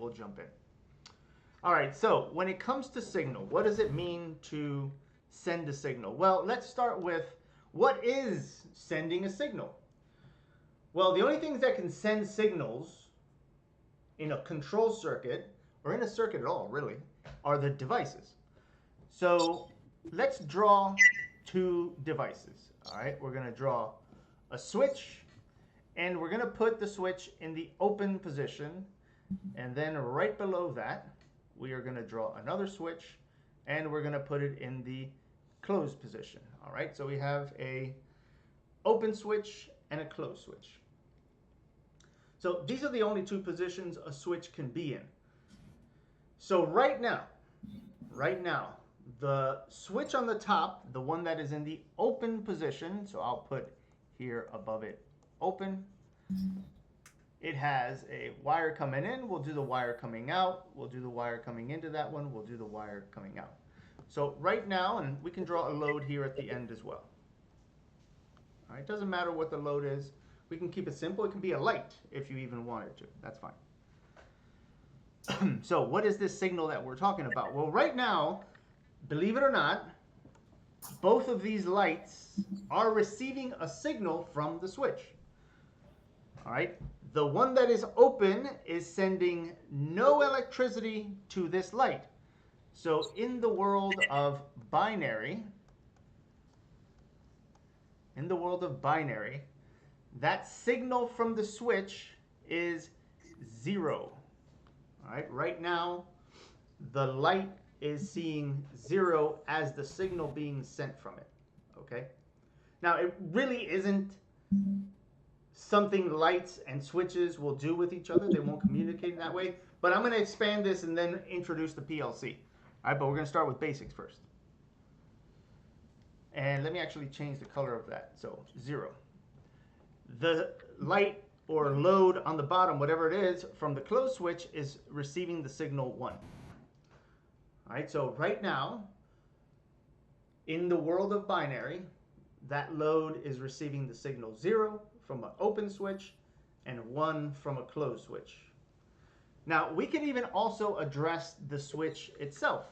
we'll jump in. All right, so when it comes to signal, what does it mean to send a signal? Well, let's start with what is sending a signal? Well, the only things that can send signals in a control circuit, or in a circuit at all, really, are the devices. So let's draw two devices. All right, we're going to draw a switch, and we're going to put the switch in the open position, and then right below that, we are going to draw another switch, and we're going to put it in the closed position. All right, so we have a open switch and a closed switch. So these are the only two positions a switch can be in. So right now, the switch on the top, the one that is in the open position, so I'll put here above it open, it has a wire coming in, we'll do the wire coming out, we'll do the wire coming into that one, we'll do the wire coming out. So right now, and we can draw a load here at the end as well. All right, doesn't matter what the load is. We can keep it simple. It can be a light if you even wanted to. That's fine. So what is this signal that we're talking about? Well, right now, believe it or not, both of these lights are receiving a signal from the switch. All right, the one that is open is sending no electricity to this light. So in the world of binary, that signal from the switch is 0. All right, right now, the light is seeing 0 as the signal being sent from it. Okay, now it really isn't something lights and switches will do with each other. They won't communicate in that way. But I'm going to expand this and then introduce the PLC. All right, but we're going to start with basics first. And let me actually change the color of that. So 0. The light or load on the bottom, whatever it is, from the closed switch is receiving the signal 1. All right, so right now, in the world of binary, that load is receiving the signal 0 from an open switch and 1 from a closed switch. Now, we can even also address the switch itself.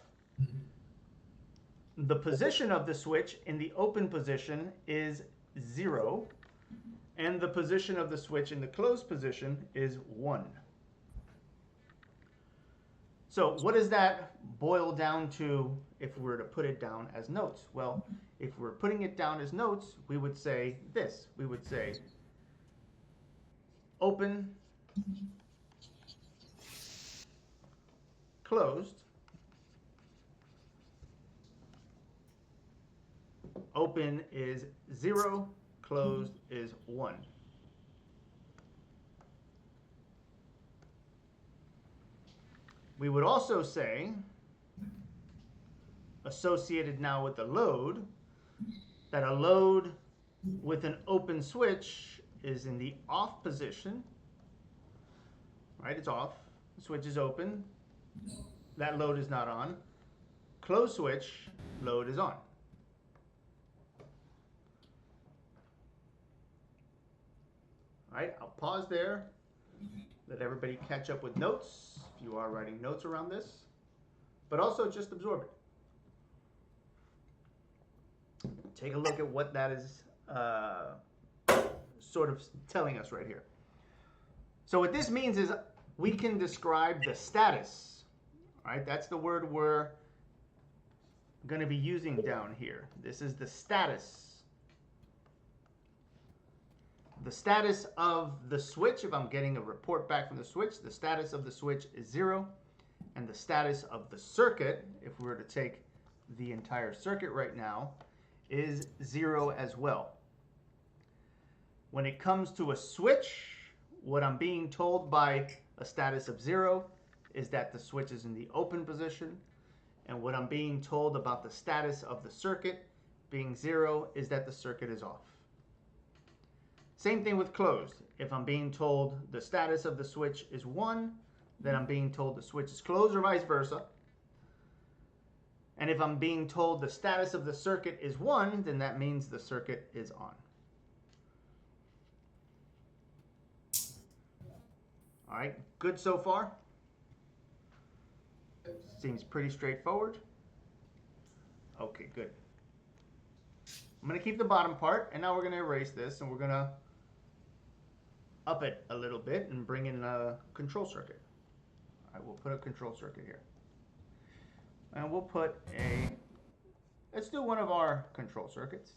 The position of the switch in the open position is 0, and the position of the switch in the closed position is 1. So what does that boil down to if we were to put it down as notes? Well, if we're putting it down as notes, we would say this. We would say open, closed, open is 0, closed is 1. We would also say, associated now with the load, that a load with an open switch is in the off position. Right, it's off. The switch is open. That load is not on. Closed switch, load is on. All right, I'll pause there. Let everybody catch up with notes, if you are writing notes around this, but also just absorb it. Take a look at what that is sort of telling us right here. So what this means is we can describe the status. All right, that's the word we're going to be using down here. This is the status. The status of the switch, if I'm getting a report back from the switch, the status of the switch is 0. And the status of the circuit, if we were to take the entire circuit right now, is 0 as well. When it comes to a switch, what I'm being told by a status of 0 is that the switch is in the open position. And what I'm being told about the status of the circuit being 0 is that the circuit is off. Same thing with closed. If I'm being told the status of the switch is 1, then I'm being told the switch is closed, or vice versa. And if I'm being told the status of the circuit is 1, then that means the circuit is on. All right, good so far? Seems pretty straightforward. Okay, good. I'm going to keep the bottom part, and now we're going to erase this, and we're going to up it a little bit and bring in a control circuit. All right, we'll put a control circuit here. And we'll put let's do one of our control circuits.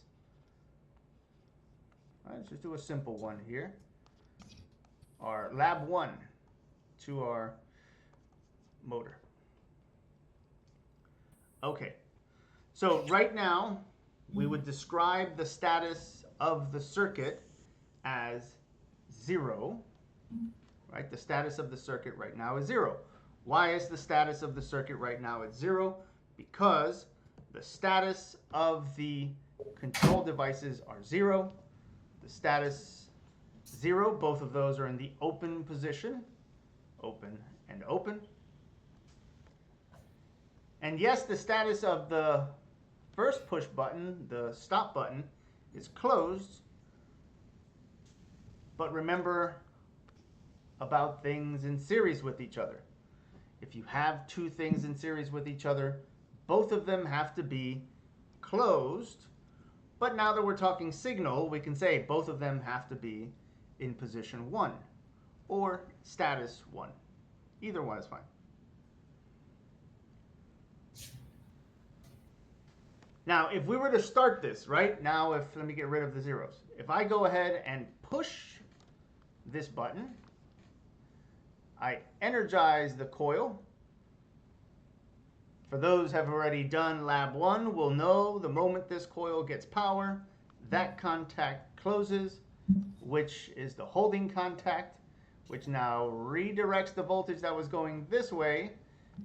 All right, let's just do a simple one here. Our lab 1 to our motor. Okay, so right now we would describe the status of the circuit as 0, right? The status of the circuit right now is 0. Why is the status of the circuit right now at 0? Because the status of the control devices are 0. The status 0, both of those are in the open position, open and open. And yes, the status of the first push button, the stop button, is closed. But remember about things in series with each other. If you have two things in series with each other, both of them have to be closed. But now that we're talking signal, we can say both of them have to be in position 1 or status 1. Either one is fine. Now, if we were to start this, right now, let me get rid of the zeros. If I go ahead and push this button, I energize the coil. For those who have already done lab 1 will know the moment this coil gets power, that contact closes, which is the holding contact, which now redirects the voltage that was going this way.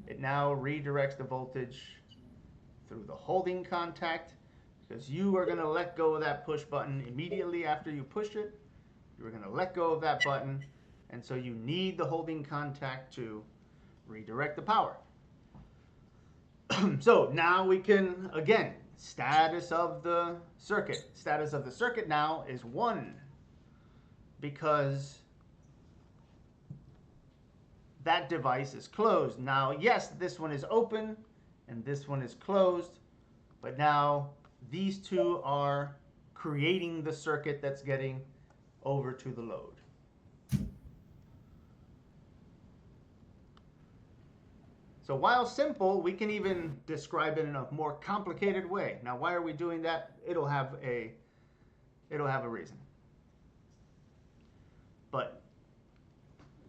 It now redirects the voltage through the holding contact, because you are going to let go of that push button immediately after you push it. You're going to let go of that button, and so you need the holding contact to redirect the power. So now we can, again, status of the circuit. Status of the circuit now is 1, because that device is closed. Now, yes, this one is open and this one is closed, but now these two are creating the circuit that's getting over to the load. So while simple, we can even describe it in a more complicated way. Now, why are we doing that? It'll have a reason. But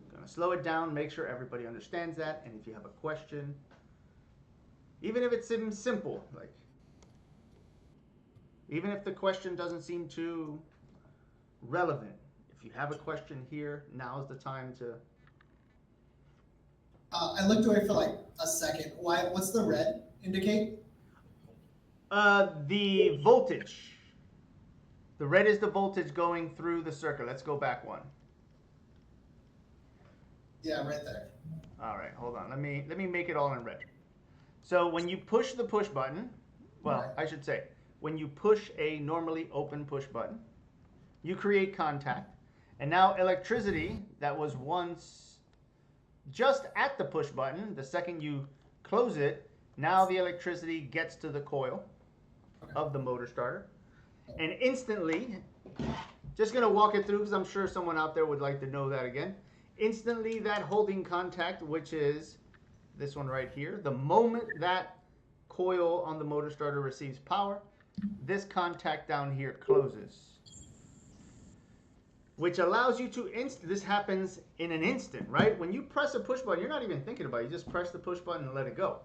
I'm going to slow it down, make sure everybody understands that, and if you have a question, even if it seems simple, like even if the question doesn't seem too relevant, if you have a question here, now's the time to. I looked away for like a second. What's the red indicate? The voltage. The red is the voltage going through the circuit. Let's go back one. Yeah, right there. All right, hold on. Let me make it all in red. So when you push the push button, well, I should say, when you push a normally open push button, you create contact. And now electricity that was once just at the push button, the second you close it, now the electricity gets to the coil of the motor starter. And instantly, just going to walk it through because I'm sure someone out there would like to know that again. Instantly, that holding contact, which is this one right here, the moment that coil on the motor starter receives power, this contact down here closes, which allows you to this happens in an instant, right? When you press a push button, you're not even thinking about it. You just press the push button and let it go.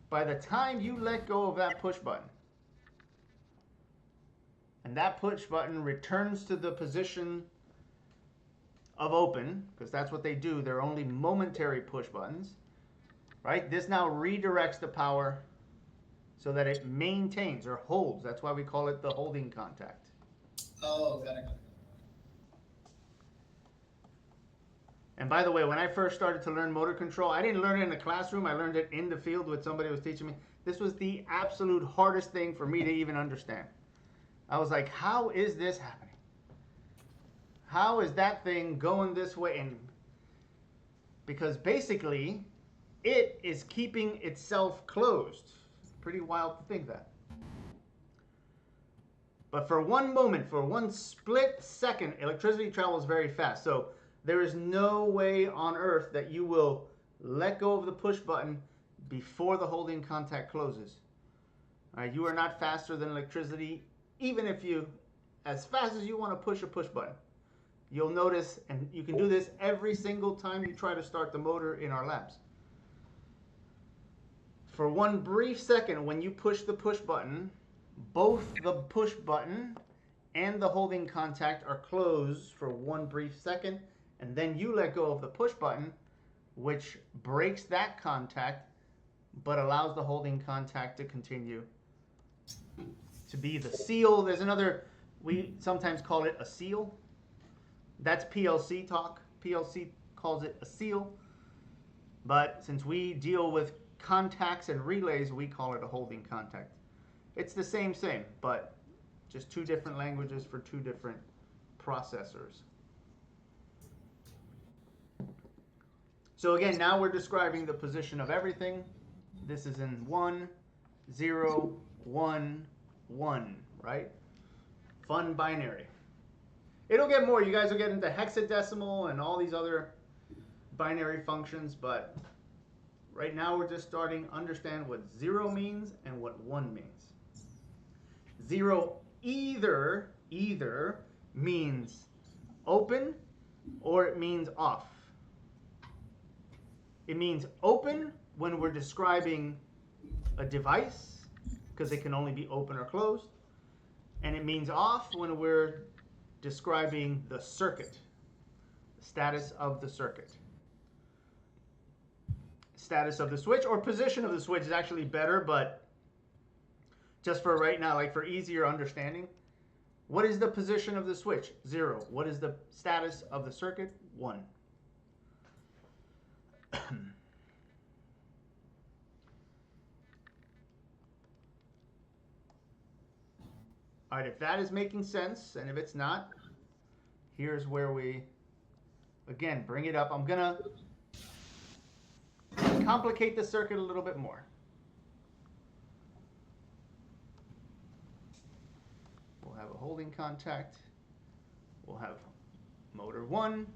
By the time you let go of that push button, and that push button returns to the position of open, because that's what they do, they're only momentary push buttons, right? This now redirects the power so that it maintains or holds. That's why we call it the holding contact. Oh, got it. And by the way, when I first started to learn motor control, I didn't learn it in the classroom. I learned it in the field with somebody who was teaching me. This was the absolute hardest thing for me to even understand. I was like, how is this happening? How is that thing going this way? And because basically, it is keeping itself closed. Pretty wild to think that. But for one moment, for one split second, electricity travels very fast. So there is no way on earth that you will let go of the push button before the holding contact closes. All right, you are not faster than electricity, even if you, as fast as you want to push a push button. You'll notice, and you can do this every single time you try to start the motor in our labs. For one brief second, when you push the push button, both the push button and the holding contact are closed for one brief second, and then you let go of the push button, which breaks that contact, but allows the holding contact to continue to be the seal. There's another, we sometimes call it a seal. That's PLC talk. PLC calls it a seal. But since we deal with contacts and relays, we call it a holding contact. It's the same, but just two different languages for two different processors. So again, now we're describing the position of everything. This is in 1, 0, 1, 1, right? Fun binary. It'll get more. You guys will get into hexadecimal and all these other binary functions, but right now we're just starting to understand what 0 means and what 1 means. 0 either means open or it means off. It means open when we're describing a device, because it can only be open or closed. And it means off when we're describing the circuit, the status of the circuit. Status of the switch, or position of the switch is actually better, but just for right now, like for easier understanding, what is the position of the switch? 0. What is the status of the circuit? 1. All right, if that is making sense, and if it's not, here's where we, again, bring it up. I'm going to complicate the circuit a little bit more. We'll have a holding contact. We'll have motor 1.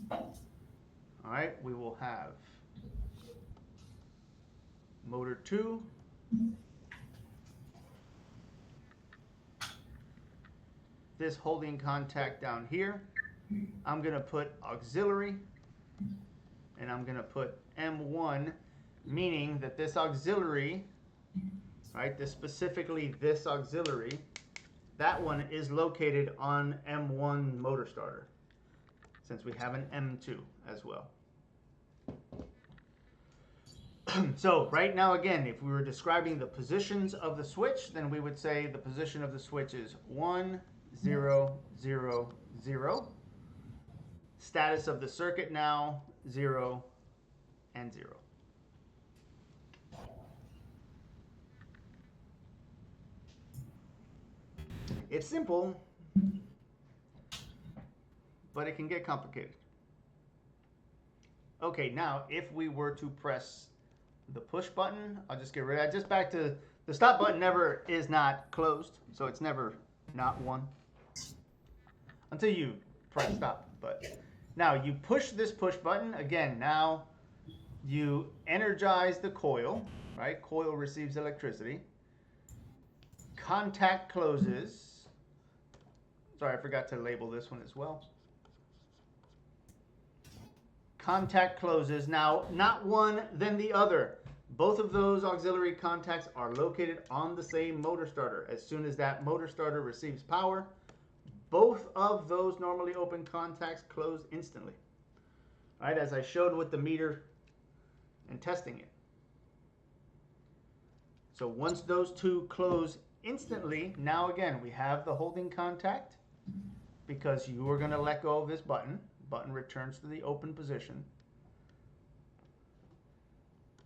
All right, we will have motor 2. This holding contact down here, I'm going to put auxiliary, and I'm going to put M1, meaning that this auxiliary, right, specifically this auxiliary, that one is located on M1 motor starter, since we have an M2 as well. So right now, again, if we were describing the positions of the switch, then we would say the position of the switch is 1, 0, 0, 0. Status of the circuit now, 0 and 0. It's simple, but it can get complicated. Okay, now if we were to press the push button, I'll just get rid of that. Just back to the stop button never is not closed, so it's never not 1 until you press stop. But now you push this push button again. Now you energize the coil, right? Coil receives electricity. Contact closes. Sorry, I forgot to label this one as well. Contact closes. Now, not one, then the other. Both of those auxiliary contacts are located on the same motor starter. As soon as that motor starter receives power, both of those normally open contacts close instantly. All right, as I showed with the meter and testing it. So once those two close instantly, now again, we have the holding contact because you are going to let go of this button. Button returns to the open position.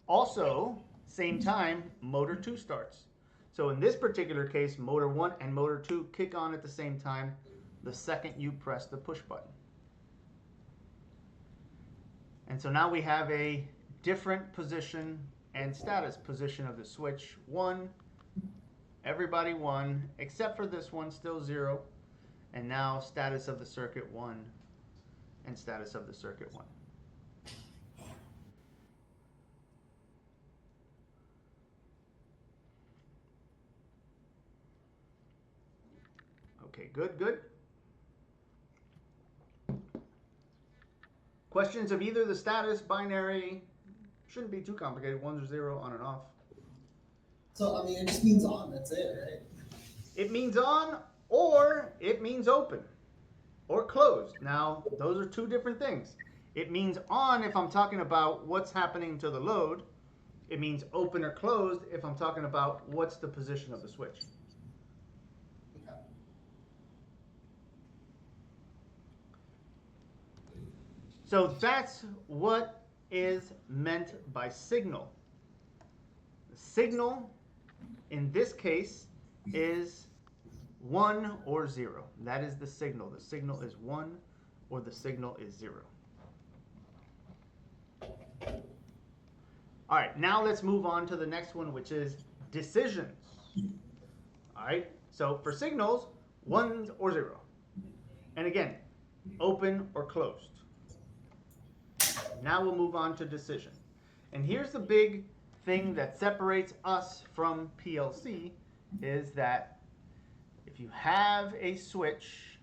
Also, same time, motor 2 starts. So in this particular case, motor 1 and motor 2 kick on at the same time the second you press the push button. And so now we have a different position and status. Position of the switch 1, everybody 1, except for this one, still 0. And now status of the circuit 1 and status of the circuit 1. Okay, good, good. Questions of either the status, binary, shouldn't be too complicated. 1 or 0, on and off. So, I mean, it just means on, that's it, right? It means on, or it means open, or closed. Now, those are two different things. It means on if I'm talking about what's happening to the load. It means open or closed if I'm talking about what's the position of the switch. Okay. So that's what is meant by signal. The signal, in this case, is 1 or 0. That is the signal. The signal is 1 or the signal is 0. All right, now let's move on to the next one, which is decisions. All right, so for signals, 1 or 0. And again, open or closed. Now we'll move on to decision. And here's the big thing that separates us from PLC is that if you have a switch,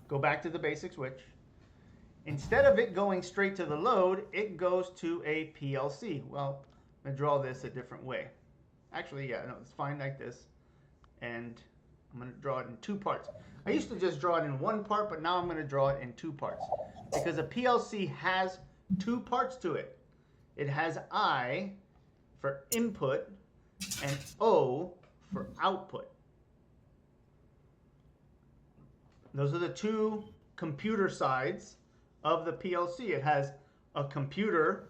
go back to the basic switch, instead of it going straight to the load, it goes to a PLC. Well, I'm going to draw this a different way. Actually, yeah, no, it's fine like this. And I'm going to draw it in 2 parts. I used to just draw it in 1 part, but now I'm going to draw it in 2 parts. Because a PLC has 2 parts to it. It has I for input and O for output. Those are the 2 computer sides of the PLC. It has a computer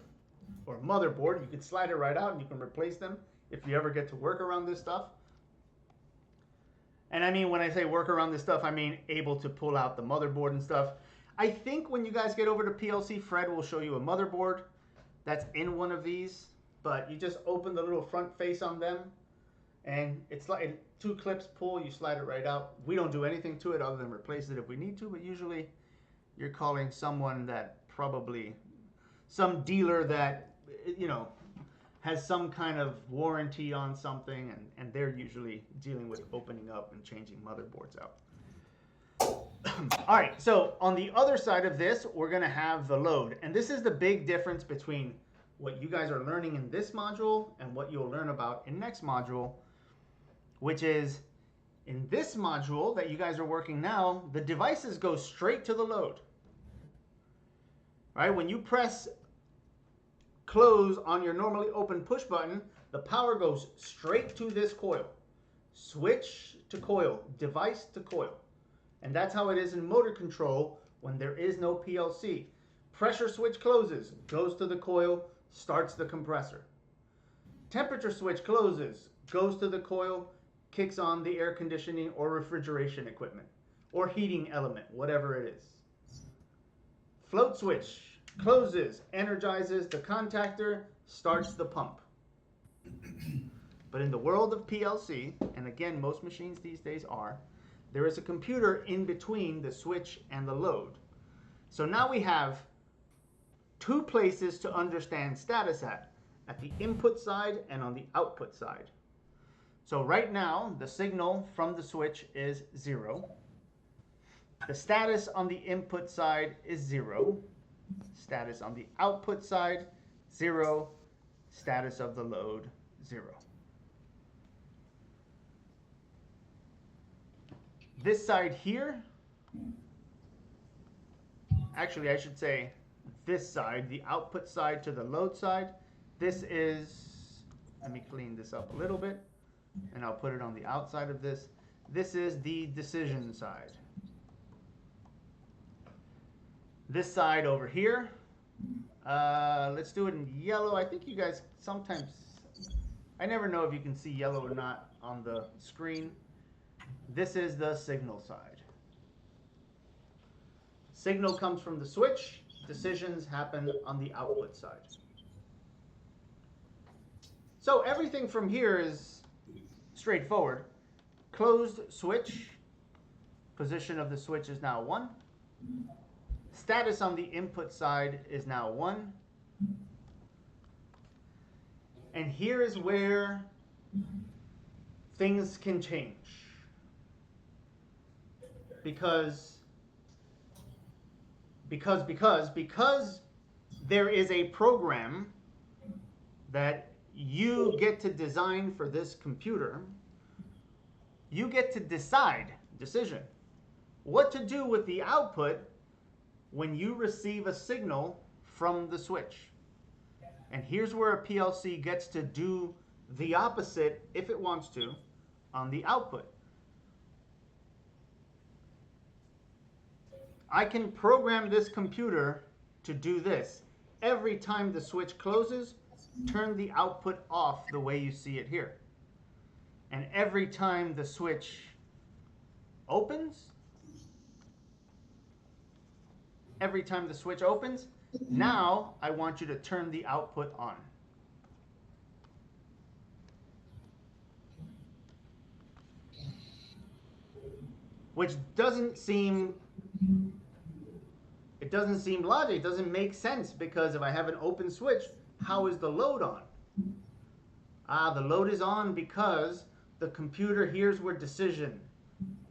or motherboard. You can slide it right out and you can replace them if you ever get to work around this stuff. And I mean, when I say work around this stuff, I mean able to pull out the motherboard and stuff. I think when you guys get over to PLC, Fred will show you a motherboard that's in one of these. But you just open the little front face on them. And it's like 2 clips pull, you slide it right out. We don't do anything to it other than replace it if we need to. But usually you're calling someone that probably, some dealer that, you know, has some kind of warranty on something, and they're usually dealing with opening up and changing motherboards out. All right, so on the other side of this, we're going to have the load. And this is the big difference between what you guys are learning in this module and what you'll learn about in next module, which is in this module that you guys are working now, the devices go straight to the load. All right, when you press close on your normally open push button, the power goes straight to this coil. Switch to coil, device to coil. And that's how it is in motor control when there is no PLC. Pressure switch closes, goes to the coil, starts the compressor. Temperature switch closes, goes to the coil, kicks on the air conditioning or refrigeration equipment, or heating element, whatever it is. Float switch closes, energizes the contactor, starts the pump. But in the world of PLC, and again, most machines these days are, there is a computer in between the switch and the load. So now we have 2 places to understand status at the input side and on the output side. So right now, the signal from the switch is 0. The status on the input side is 0. Status on the output side, 0. Status of the load, 0. This side here, actually I should say this side, the output side to the load side, this is, let me clean this up a little bit, and I'll put it on the outside of this. This is the decision side. This side over here, let's do it in yellow. I think you guys sometimes, I never know if you can see yellow or not on the screen. This is the signal side. Signal comes from the switch. Decisions happen on the output side. So everything from here is straightforward. Closed switch, position of the switch is now 1. Status on the input side is now 1. And here is where things can change. Because there is a program that you get to design for this computer, you get to decision, what to do with the output when you receive a signal from the switch. And here's where a PLC gets to do the opposite, if it wants to, on the output. I can program this computer to do this. Every time the switch closes, turn the output off the way you see it here. And every time the switch opens, now I want you to turn the output on. Which doesn't seem logic, it doesn't make sense, because if I have an open switch, how is the load on? The load is on because the computer, here's where decision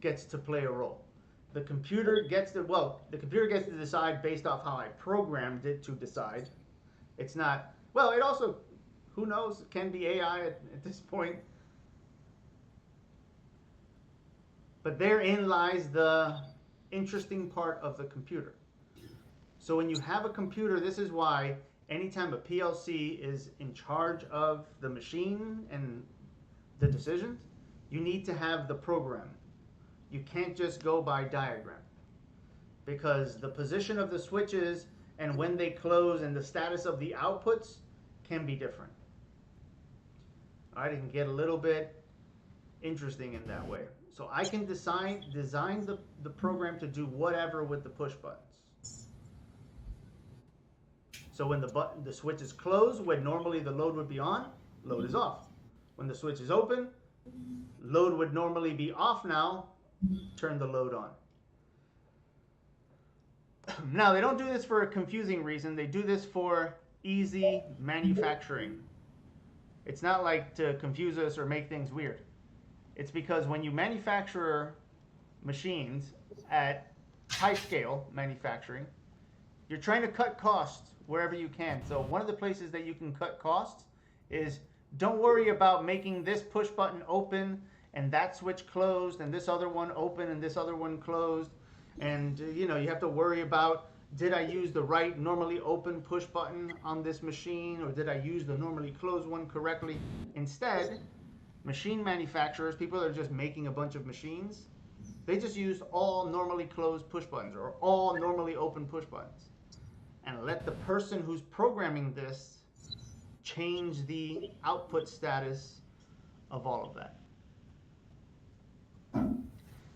gets to play a role. The computer gets to decide based off how I programmed it to decide. It's not, well, it also, who knows, it can be AI at this point. But therein lies the interesting part of the computer. So when you have a computer, this is why anytime a PLC is in charge of the machine and the decisions, you need to have the program. You can't just go by diagram, because the position of the switches and when they close and the status of the outputs can be different. All right, it can get a little bit interesting in that way. So I can design the program to do whatever with the push buttons. So when the switch is closed, when normally the load would be on, load is off. When the switch is open, load would normally be off now, turn the load on. Now, they don't do this for a confusing reason. They do this for easy manufacturing. It's not like to confuse us or make things weird. It's because when you manufacture machines at high scale manufacturing, you're trying to cut costs wherever you can. So one of the places that you can cut costs is, don't worry about making this push button open and that switch closed and this other one open and this other one closed. And you have to worry about, did I use the right normally open push button on this machine, or did I use the normally closed one correctly? Instead, machine manufacturers, people that are just making a bunch of machines, they just use all normally closed push buttons or all normally open push buttons, and let the person who's programming this change the output status of all of that.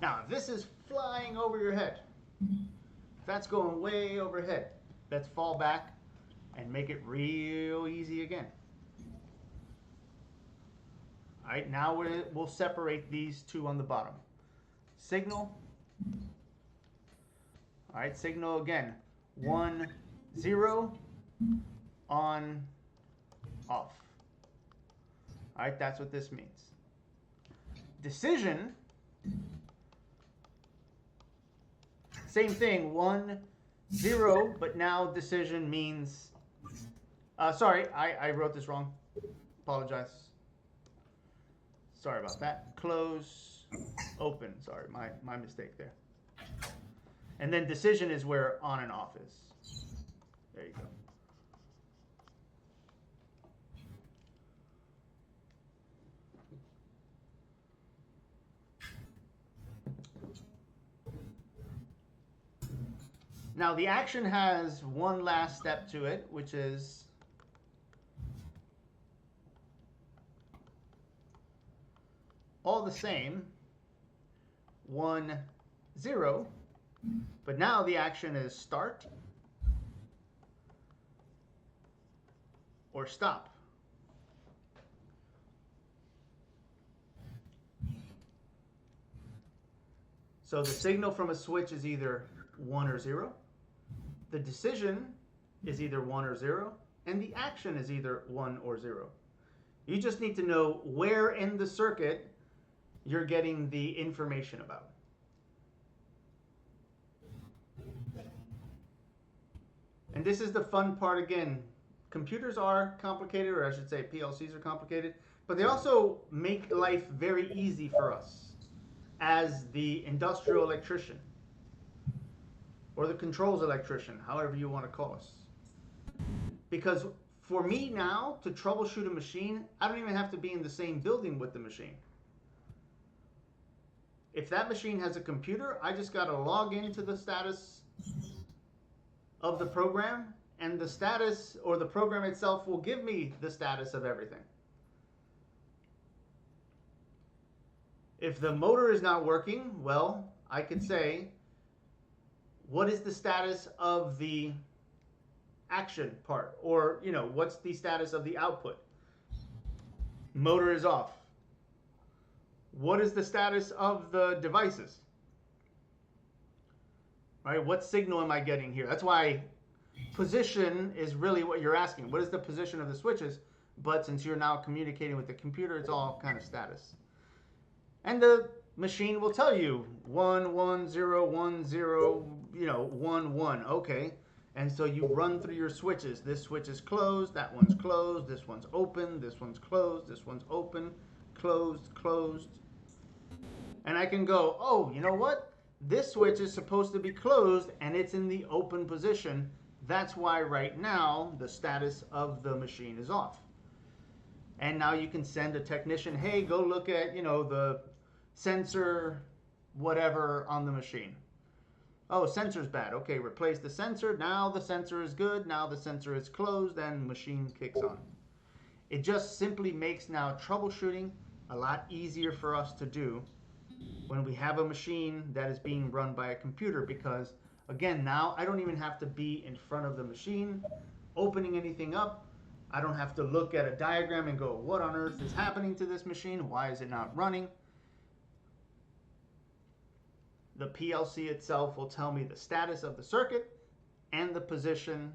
Now, if this is flying over your head, if that's going way overhead, let's fall back and make it real easy again. All right, now we'll separate these two on the bottom. Signal. All right, signal again. 1, 0, on, off. All right, that's what this means. Decision. Same thing, 1, 0, but now decision means, sorry, I wrote this wrong. Apologize. Sorry about that. Close, open. Sorry, my mistake there. And then decision is where on and off is. There you go. Now the action has one last step to it, which is all the same, 1, 0, but now the action is start or stop. So the signal from a switch is either 1 or 0. The decision is either 1 or 0. And the action is either 1 or 0. You just need to know where in the circuit you're getting the information about. And this is the fun part again. Computers are complicated, or I should say PLCs are complicated, but they also make life very easy for us as the industrial electrician or the controls electrician, however you want to call us. Because for me now, to troubleshoot a machine, I don't even have to be in the same building with the machine. If that machine has a computer, I just got to log into the status of the program, and the status, or the program itself, will give me the status of everything. If the motor is not working, well, I could say, what is the status of the action part? Or, what's the status of the output? Motor is off. What is the status of the devices? Right? What signal am I getting here? That's why position is really what you're asking. What is the position of the switches? But since you're now communicating with the computer, it's all kind of status. And the machine will tell you 1 1 0 1 0, 1 1. Okay. And so you run through your switches. This switch is closed, that one's closed, this one's open, this one's closed, this one's open, closed, closed. And I can go, oh, you know what? This switch is supposed to be closed and it's in the open position. That's why right now the status of the machine is off. And now you can send a technician, hey, go look at, the sensor, whatever on the machine. Oh, sensor's bad. Okay, replace the sensor. Now the sensor is good. Now the sensor is closed and machine kicks on. It just simply makes now troubleshooting a lot easier for us to do when we have a machine that is being run by a computer, because again, now I don't even have to be in front of the machine opening anything up. I don't have to look at a diagram and go, what on earth is happening to this machine? Why is it not running? The PLC itself will tell me the status of the circuit and the position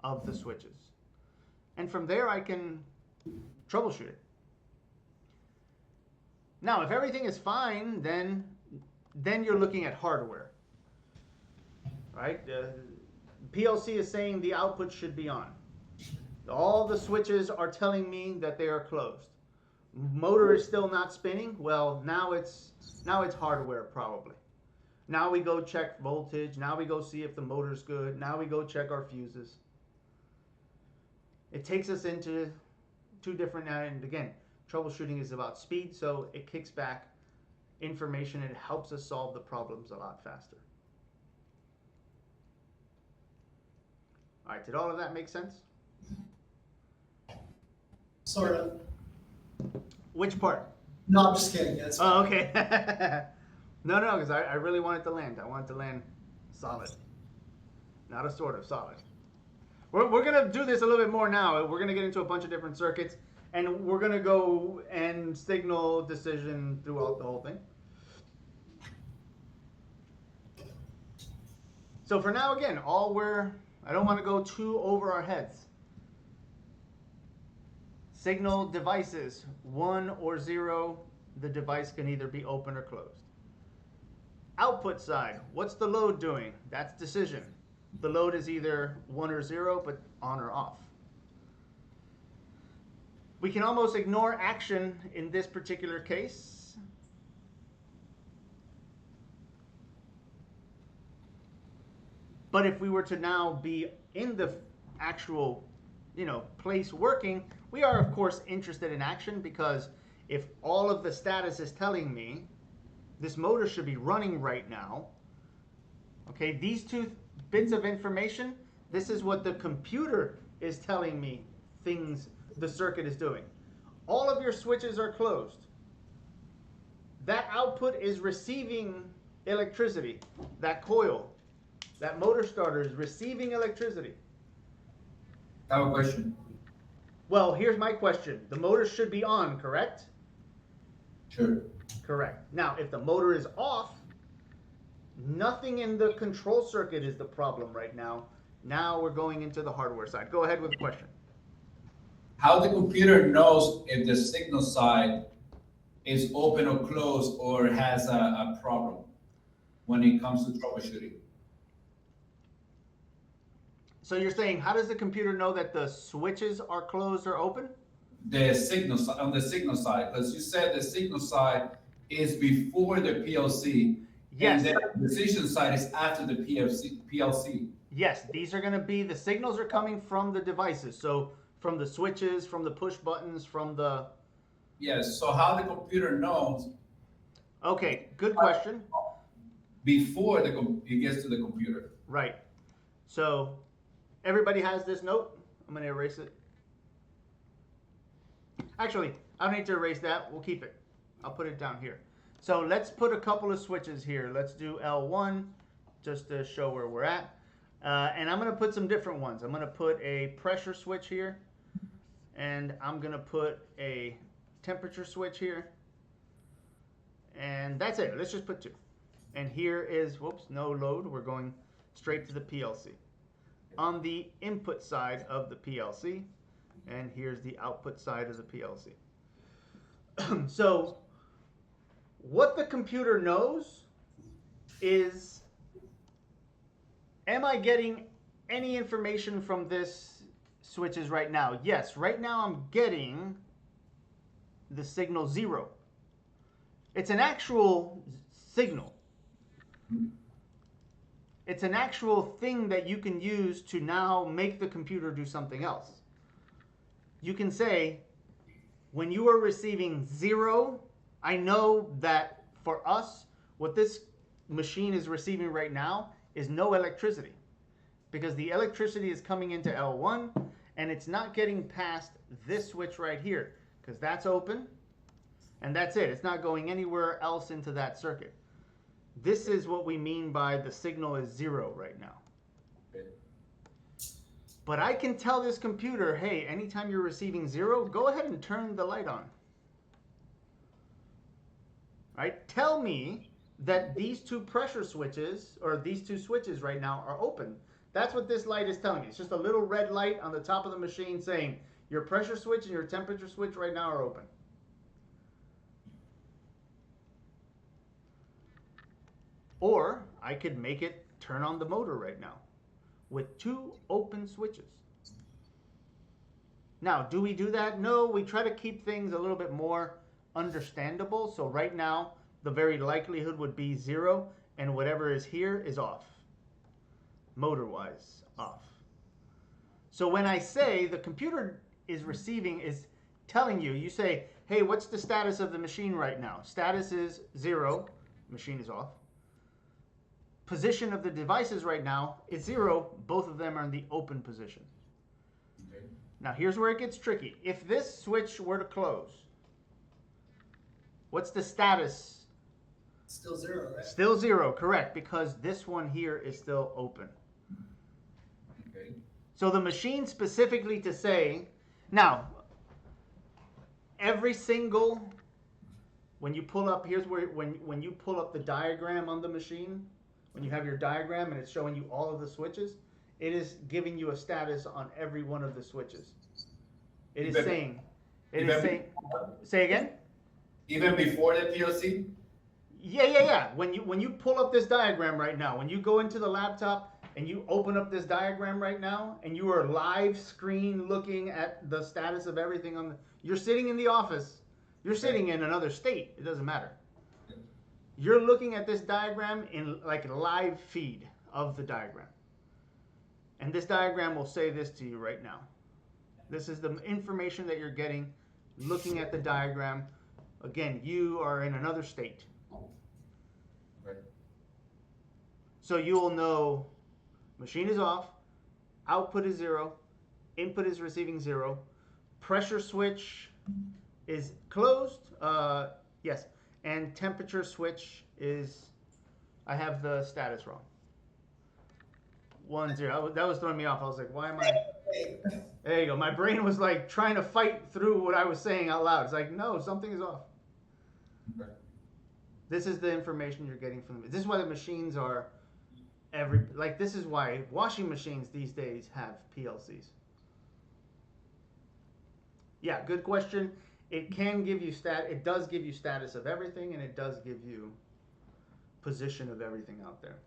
of the switches. And from there I can troubleshoot it. Now, if everything is fine, then you're looking at hardware. Right? PLC is saying the output should be on. All the switches are telling me that they are closed. Motor is still not spinning. Well, now it's hardware probably. Now we go check voltage. Now we go see if the motor's good. Now we go check our fuses. It takes us into two different, and again, troubleshooting is about speed, so it kicks back information and it helps us solve the problems a lot faster. All right, did all of that make sense? Sort of. Which part? No, I'm just kidding. Yeah, oh, okay. No, because I really wanted to land. I wanted to land solid. Not a sort of solid. We're going to do this a little bit more now. We're going to get into a bunch of different circuits, and we're going to go and signal decision throughout the whole thing. So for now, again, I don't want to go too over our heads. Signal devices, 1 or 0, the device can either be open or closed. Output side, what's the load doing? That's decision. The load is either 1 or 0, but on or off. We can almost ignore action in this particular case. But if we were to now be in the actual, place working, we are of course interested in action, because if all of the status is telling me this motor should be running right now, okay, these two bits of information, this is what the computer is telling me things the circuit is doing. All of your switches are closed. That output is receiving electricity. That coil, that motor starter is receiving electricity. I have a question. Well, here's my question. The motor should be on, correct? Sure. Correct. Now, if the motor is off, Nothing in the control circuit is the problem right now. Now we're going into the hardware side. Go ahead with the question. How the computer knows if the signal side is open or closed or has a problem when it comes to troubleshooting? So you're saying, how does the computer know that the switches are closed or open? The signal side, on the signal side, because you said the signal side is before the PLC. Yes. And the decision side is after the PLC. Yes, these are going to be, the signals are coming from the devices. So from the switches, from the push buttons, from the... Yes, so how the computer knows Okay, good question. before it gets to the computer. Right. So everybody has this note. I'm going to erase it. Actually, I don't need to erase that. We'll keep it. I'll put it down here. So let's put a couple of switches here. Let's do L1 just to show where we're at. And I'm going to put some different ones. I'm going to put a pressure switch here. And I'm going to put a temperature switch here. And that's it. Let's just put two. And here is, whoops, no load. We're going straight to the PLC. On the input side of the PLC. And here's the output side of the PLC. So what the computer knows is, am I getting any information from this switches right now? Yes, right now I'm getting the signal 0. It's an actual signal. It's an actual thing that you can use to now make the computer do something else. You can say, when you are receiving 0, I know that for us, what this machine is receiving right now is no electricity. Because the electricity is coming into L1, and it's not getting past this switch right here. Because that's open, and that's it. It's not going anywhere else into that circuit. This is what we mean by the signal is 0 right now. But I can tell this computer, hey, anytime you're receiving 0, go ahead and turn the light on. Right? Tell me that these two pressure switches, or these two switches right now, are open. That's what this light is telling me. It's just a little red light on the top of the machine saying your pressure switch and your temperature switch right now are open. Or I could make it turn on the motor right now with two open switches. Now, do we do that? No, we try to keep things a little bit more understandable. So right now, the very likelihood would be 0, and whatever is here is off. Motor-wise, off. So when I say the computer is receiving, is telling you, you say, hey, what's the status of the machine right now? Status is 0, machine is off. Position of the devices right now is 0, both of them are in the open position. Okay. Now here's where it gets tricky. If this switch were to close, what's the status? Still 0, right? Still 0, correct, because this one here is still open. Okay. So the machine specifically to say, now, every single, when you pull up, here's where, when you pull up the diagram on the machine, when you have your diagram and it's showing you all of the switches, it is giving you a status on every one of the switches. It is saying, say again? Even before the PLC? Yeah. When you pull up this diagram right now, when you go into the laptop and you open up this diagram right now, and you are live screen looking at the status of everything on the, you're sitting in the office, you're sitting in another state, it doesn't matter. You're looking at this diagram in like a live feed of the diagram. And this diagram will say this to you right now. This is the information that you're getting looking at the diagram. Again, you are in another state. Right. So you will know machine is off, output is 0, input is receiving 0, pressure switch is closed, yes, and temperature switch is, I have the status wrong. 1, 0. That was throwing me off. I was like, why am I? There you go. My brain was like trying to fight through what I was saying out loud. It's like, no, something is off. Okay. This is the information you're getting from them. This is why the machines are this is why washing machines these days have PLCs. Yeah, good question. It can give you it does give you status of everything, and it does give you position of everything out there.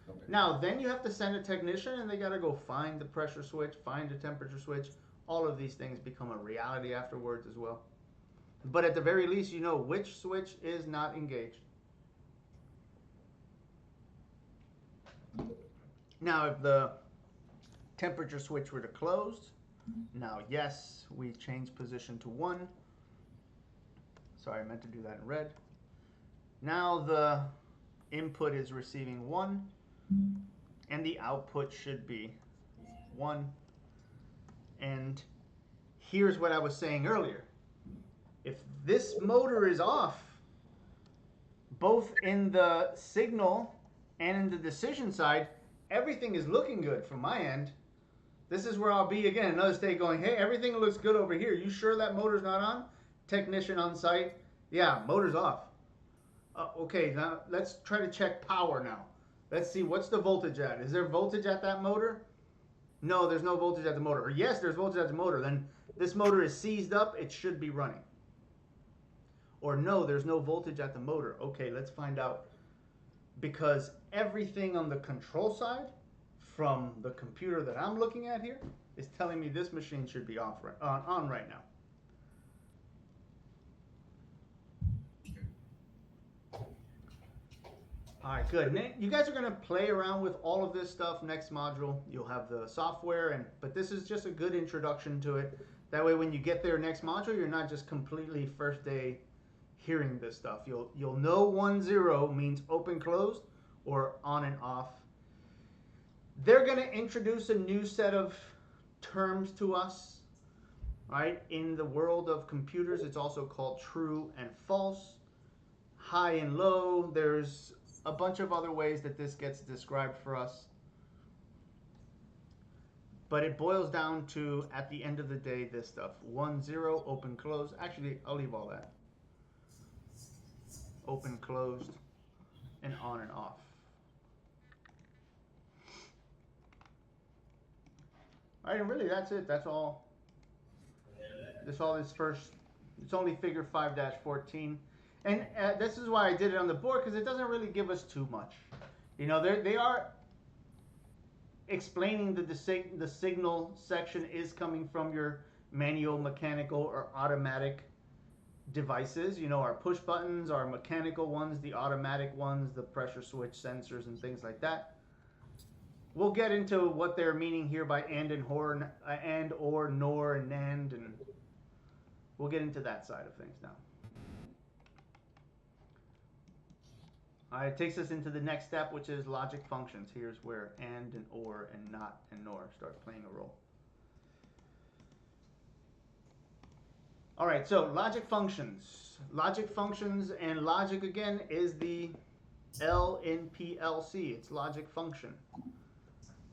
Okay. Now, then you have to send a technician, and they got to go find the pressure switch, find a temperature switch. All of these things become a reality afterwards as well. But at the very least, you know which switch is not engaged. Now, if the temperature switch were to close, now yes, we change position to 1. Sorry, I meant to do that in red. Now the input is receiving 1, and the output should be 1. And here's what I was saying earlier. If this motor is off, both in the signal and in the decision side, everything is looking good from my end. This is where I'll be again another state going, hey, everything looks good over here. You sure that motor's not on? Technician on site, yeah, motor's off. Okay, now let's try to check power now. Let's see, what's the voltage at? Is there voltage at that motor? No, there's no voltage at the motor. Or yes, there's voltage at the motor. Then this motor is seized up. It should be running. Or no, there's no voltage at the motor. Okay, let's find out. Because everything on the control side from the computer that I'm looking at here is telling me this machine should be on right now. All right, good. You guys are going to play around with all of this stuff next module. You'll have the software, but this is just a good introduction to it. That way, when you get there next module, you're not just completely first day hearing this stuff. You'll know 1-0 means open, closed, or on and off. They're going to introduce a new set of terms to us, right? In the world of computers, it's also called true and false, high and low. There's a bunch of other ways that this gets described for us. But it boils down to, at the end of the day, this stuff. 1-0, open, closed. Actually, I'll leave all that. Open, closed, and on and off. All right, and really that's it. That's all. It's only figure 5-14. And this is why I did it on the board, because it doesn't really give us too much. You know, they are explaining that the signal section is coming from your manual, mechanical, or automatic devices. You know, our push buttons, our mechanical ones, the automatic ones, the pressure switch sensors, and things like that. We'll get into what they're meaning here by and or, nor, and NAND, and we'll get into that side of things now. All right, it takes us into the next step, which is logic functions. Here's where and or and not and nor start playing a role. All right, so logic functions. Logic functions, and logic again is the L in PLC. It's logic function.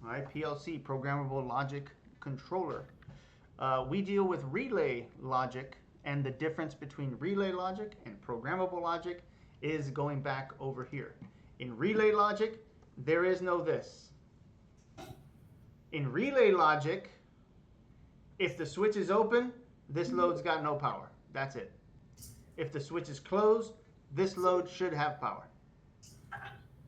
All right, PLC, programmable logic controller. We deal with relay logic, and the difference between relay logic and programmable logic is going back over here. In relay logic, there is no this. In relay logic, if the switch is open, this load's got no power. That's it. If the switch is closed, this load should have power.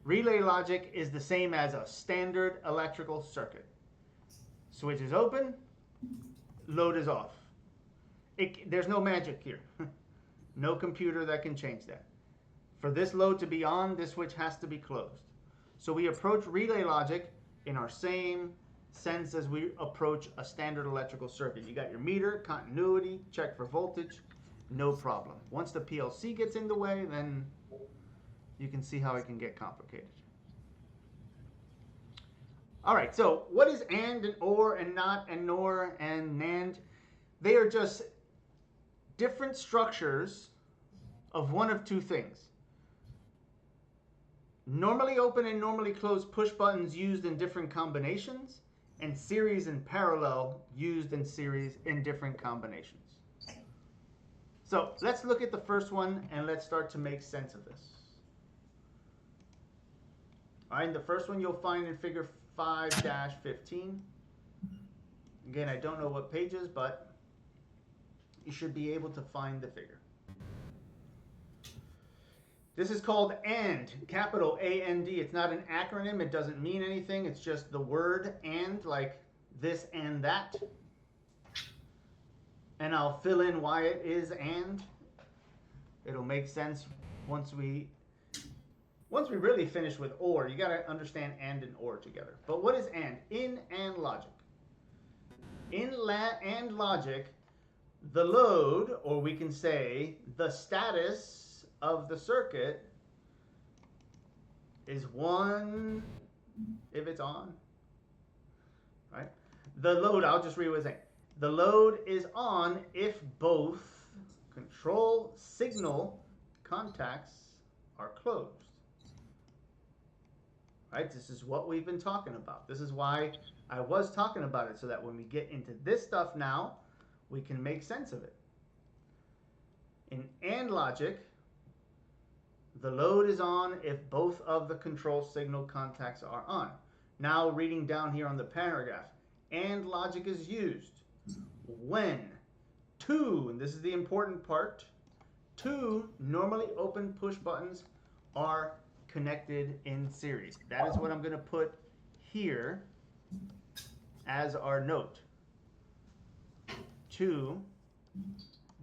Relay logic is the same as a standard electrical circuit. Switch is open, load is off. There's no magic here. No computer that can change that. For this load to be on, this switch has to be closed. So we approach relay logic in our same sense as we approach a standard electrical circuit. You got your meter, continuity, check for voltage, no problem. Once the PLC gets in the way, then you can see how it can get complicated. All right, so what is and or and not and nor and NAND? They are just different structures of one of two things. Normally open and normally closed push buttons used in different combinations, and series and parallel used in series in different combinations. So let's look at the first one and let's start to make sense of this. All right, the first one you'll find in figure 5-15. Again, I don't know what pages, but you should be able to find the figure. This is called AND, capital A-N-D. It's not an acronym. It doesn't mean anything. It's just the word and, like this and that. And I'll fill in why it is and. It'll make sense once we really finish with or. You got to understand and or together. But what is and? In and logic. In and logic, the load, or we can say the status of the circuit, is 1 if it's on. Right? The load, I'll just read what it's saying. The load is on if both control signal contacts are closed. Right? This is what we've been talking about. This is why I was talking about it, so that when we get into this stuff now, we can make sense of it. In AND logic, the load is on if both of the control signal contacts are on. Now reading down here on the paragraph, AND logic is used when two, and this is the important part, two normally open push buttons are connected in series. That is what I'm going to put here as our note. Two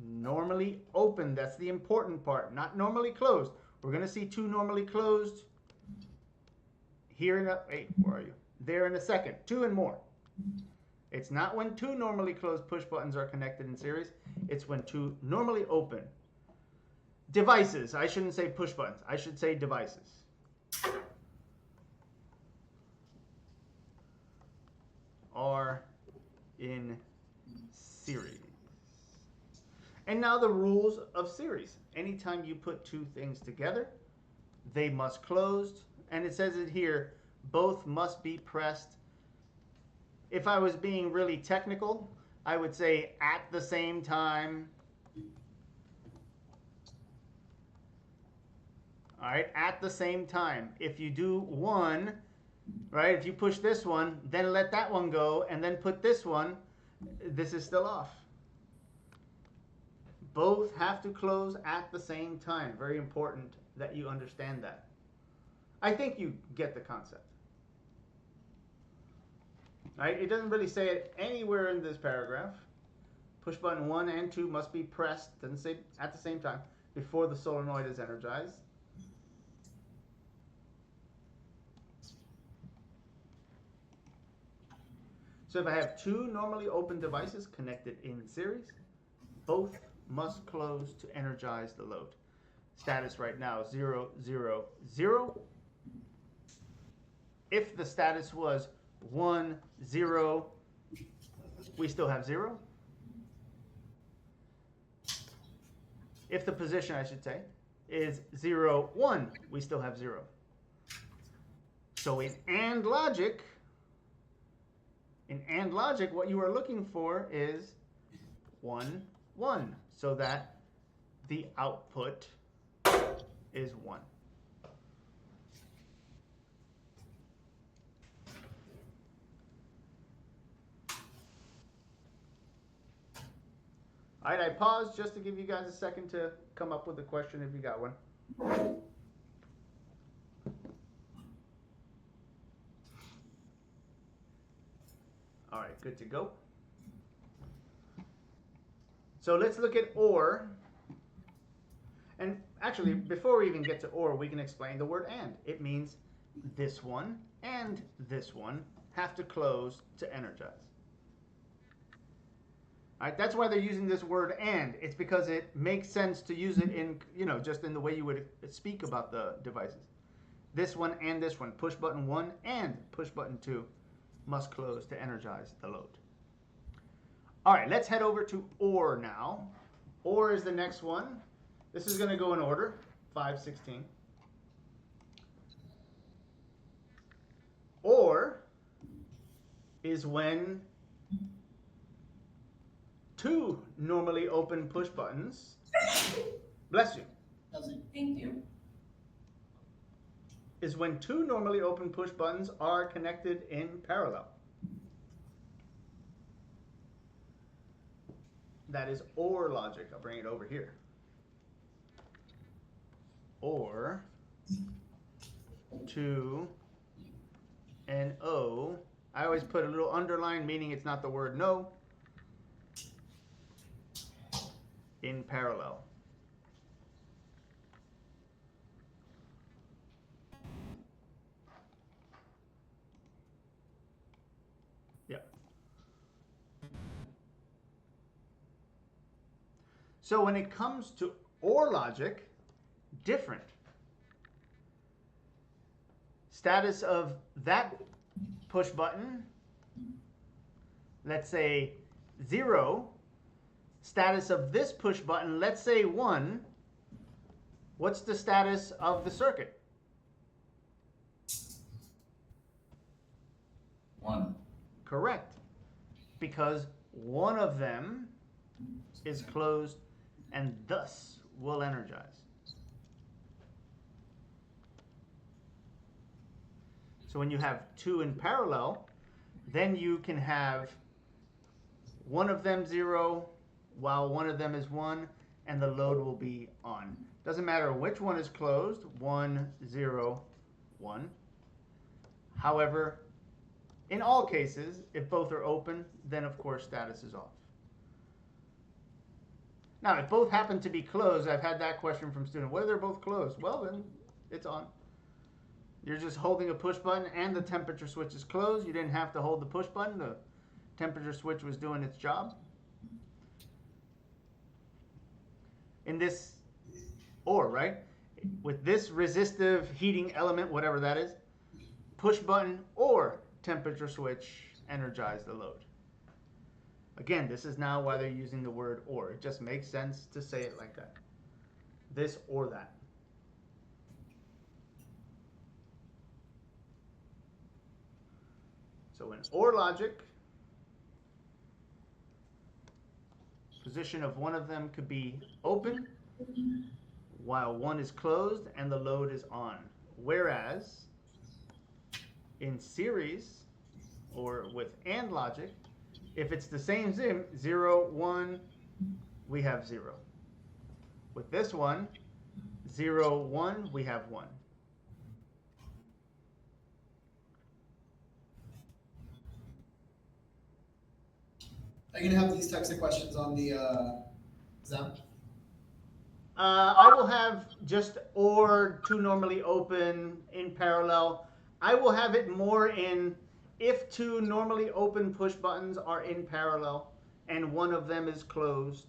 normally open, that's the important part, not normally closed. We're going to see two normally closed here in a, wait, where are you? There in a second. Two and more. It's not when two normally closed push buttons are connected in series. It's when two normally open devices. I shouldn't say push buttons. I should say devices. Are in series. And now the rules of series. Anytime you put two things together, they must close. And it says it here, both must be pressed. If I was being really technical, I would say at the same time. All right, at the same time. If you do one, right, if you push this one, then let that one go, and then put this one, this is still off. Both have to close at the same time. Very important that you understand that. I think you get the concept. Right? It doesn't really say it anywhere in this paragraph. Push button 1 and 2 must be pressed, doesn't say at the same time, before the solenoid is energized. So if I have two normally open devices connected in series, both must close to energize the load. Status right now, 0, 0, 0. If the status was 1, 0, we still have 0. If the position, I should say, is 0, 1, we still have 0. So in AND logic, what you are looking for is 1, 1, so that the output is 1. All right, I paused just to give you guys a second to come up with a question if you got one. All right, good to go. So let's look at OR. And actually, before we even get to OR, we can explain the word AND. It means this one and this one have to close to energize. All right, that's why they're using this word AND. It's because it makes sense to use it in, just in the way you would speak about the devices. This one and this one, push button 1 and push button 2 must close to energize the load. All right, let's head over to OR now. OR is the next one. This is going to go in order, 5-16. OR is when two normally open push buttons Bless you. Thank you. Is when two normally open push buttons are connected in parallel. That is OR logic. I'll bring it over here. Or 2 and O. I always put a little underline, meaning it's not the word no. In parallel. Yep. So when it comes to OR logic, different. Status of that push button, let's say 0. Status of this push button, let's say 1. What's the status of the circuit? 1. Correct. Because one of them is closed and thus will energize. So when you have two in parallel, then you can have one of them 0 while one of them is 1, and the load will be on. Doesn't matter which one is closed, 1, 0, 1. However, in all cases, if both are open, then of course status is off. Now, if both happen to be closed, I've had that question from students. What if they're both closed? Well, then it's on. You're just holding a push button and the temperature switch is closed. You didn't have to hold the push button. The temperature switch was doing its job. In this OR, right? With this resistive heating element, whatever that is, push button or temperature switch energize the load. Again, this is now why they're using the word OR. It just makes sense to say it like that. This or that. So in OR logic, position of one of them could be open while one is closed and the load is on. Whereas in series or with AND logic, if it's the same 0, 1, we have 0. With this one, 0, 1, we have 1. Are you gonna have these types of questions on the exam? I will have just OR, two normally open in parallel. I will have it more in if two normally open push buttons are in parallel and one of them is closed,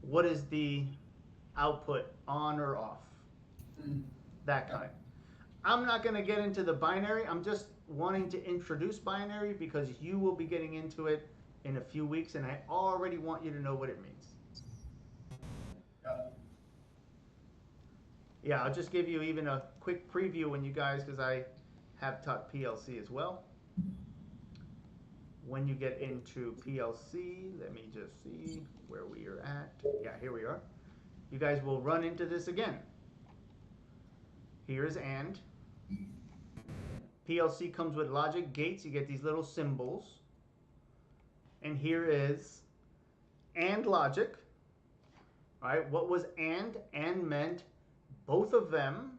what is the output, on or off? That kind. I'm not going to get into the binary. I'm just wanting to introduce binary because you will be getting into it in a few weeks, and I already want you to know what it means. Yeah, I'll just give you even a quick preview when you guys, because I have taught PLC as well. When you get into PLC, let me just see where we are at. Yeah, here we are. You guys will run into this again. Here's AND. PLC comes with logic gates. You get these little symbols. And here is AND logic. All right, what was AND? AND meant both of them.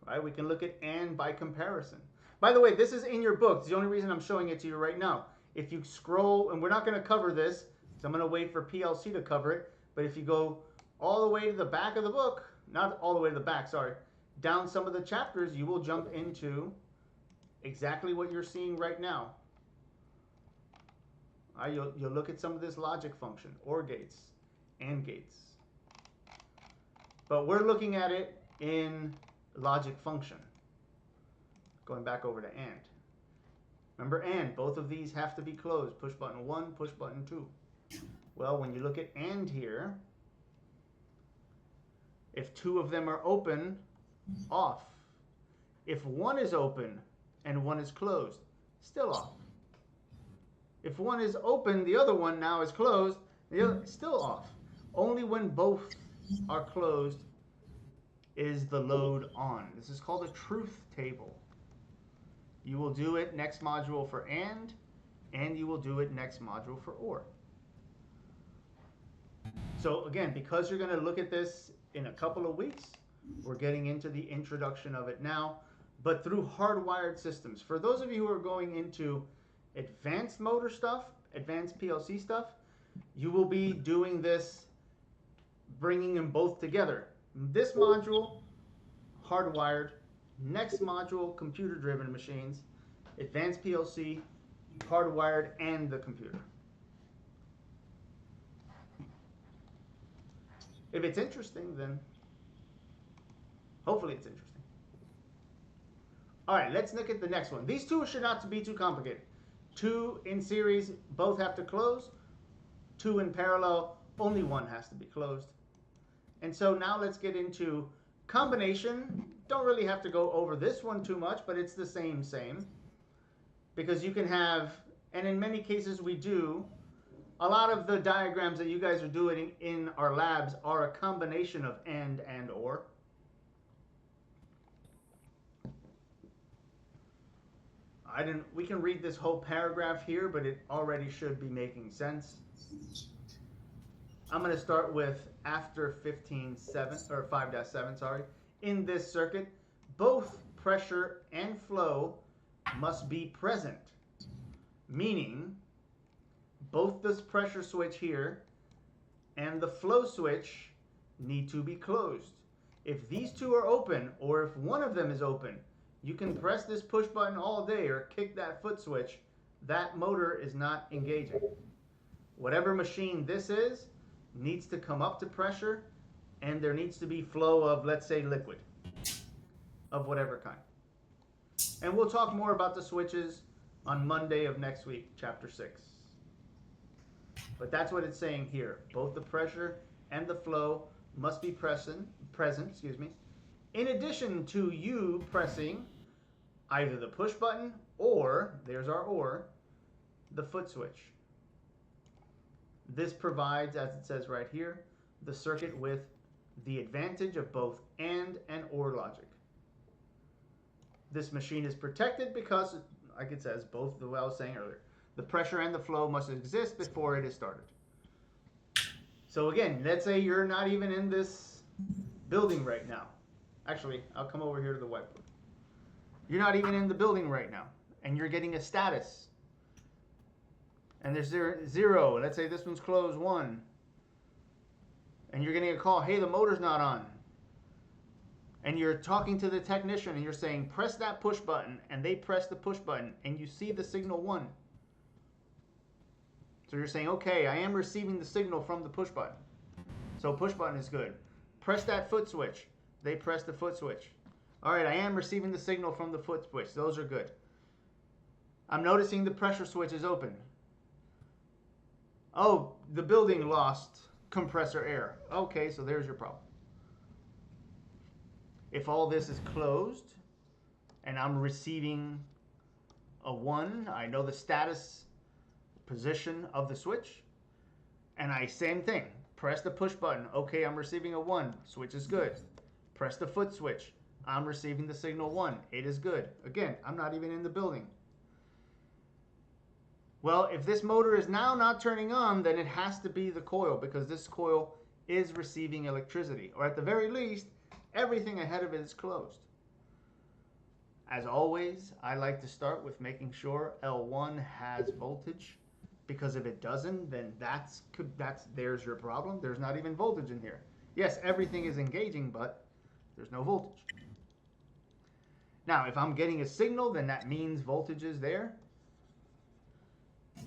All right, we can look at AND by comparison. By the way, this is in your book. It's the only reason I'm showing it to you right now. If you scroll, and we're not going to cover this, so I'm going to wait for PLC to cover it. But if you go all the way to the back of the book, not all the way to the back, sorry, down some of the chapters, you will jump into exactly what you're seeing right now. All right, you'll look at some of this logic function, OR gates, AND gates. But we're looking at it in logic function. Going back over to AND. Remember AND, both of these have to be closed. Push button 1, push button 2. Well, when you look at AND here, if two of them are open, off. If one is open and one is closed, still off. If one is open, the other one now is closed, You're still off. Only when both are closed is the load on. This is called a truth table. You will do it next module for and you will do it next module for or. So again, because you're going to look at this in a couple of weeks, we're getting into the introduction of it now, but through hardwired systems. For those of you who are going into advanced motor stuff, advanced PLC stuff, you will be doing this, bringing them both together. This module, hardwired. Next module, computer-driven machines. Advanced PLC, hardwired, and the computer. If it's interesting, then hopefully it's interesting. All right, let's look at the next one. These two should not be too complicated. Two in series, both have to close. Two in parallel, only one has to be closed. And so now let's get into combination. Don't really have to go over this one too much, but it's the same. Because you can have, and in many cases we do, a lot of the diagrams that you guys are doing in our labs are a combination of and or. We can read this whole paragraph here, but it already should be making sense. I'm going to start with after 15.7 or 5.7, sorry. In this circuit, both pressure and flow must be present, meaning both this pressure switch here and the flow switch need to be closed. If these two are open, or if one of them is open, you can press this push button all day or kick that foot switch. That motor is not engaging. Whatever machine this is needs to come up to pressure, and there needs to be flow of, let's say, liquid of whatever kind. And we'll talk more about the switches on Monday of next week, chapter 6. But that's what it's saying here. Both the pressure and the flow must be present, in addition to you pressing either the push button or, there's our or, the foot switch. This provides, as it says right here, the circuit with the advantage of both and or logic. This machine is protected because, like it says, both the way I was saying earlier, the pressure and the flow must exist before it is started. So again, let's say you're not even in this building right now. Actually, I'll come over here to the whiteboard. You're not even in the building right now, and you're getting a status. And there's 0. Let's say this one's closed 1. And you're getting a call, hey, the motor's not on. And you're talking to the technician and you're saying, press that push button, and they press the push button, and you see the signal 1. So you're saying, okay, I am receiving the signal from the push button. So push button is good. Press that foot switch. They press the foot switch. All right, I am receiving the signal from the foot switch. Those are good. I'm noticing the pressure switch is open. Oh, the building lost compressor air. Okay, so there's your problem. If all this is closed and I'm receiving a 1, I know the status position of the switch, and same thing, press the push button. Okay, I'm receiving a 1. Switch is good. Press the foot switch. I'm receiving the signal 1. It is good. Again, I'm not even in the building. Well, if this motor is now not turning on, then it has to be the coil, because this coil is receiving electricity. Or at the very least, everything ahead of it is closed. As always, I like to start with making sure L1 has voltage, because if it doesn't, then there's your problem. There's not even voltage in here. Yes, everything is engaging, but there's no voltage. Now, if I'm getting a signal, then that means voltage is there.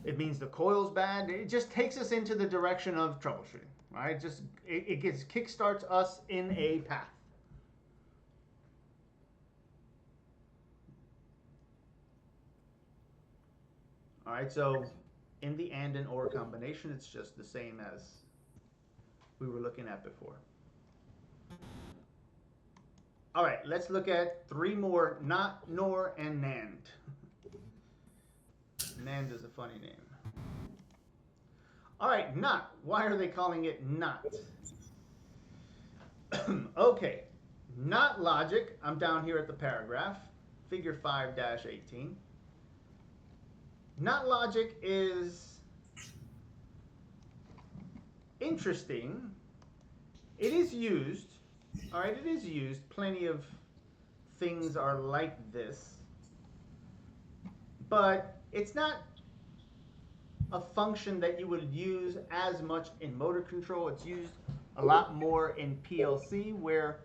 It means the coil's bad. It just takes us into the direction of troubleshooting, right? It kickstarts us in a path. All right, so in the and or combination, it's just the same as we were looking at before. All right, let's look at 3 more, not, nor, and NAND. NAND is a funny name. All right, not. Why are they calling it not? Okay, not logic. I'm down here at the paragraph, figure 5-18. Not logic is interesting. It is used. All right, it is used. Plenty of things are like this. But it's not a function that you would use as much in motor control. It's used a lot more in PLC, where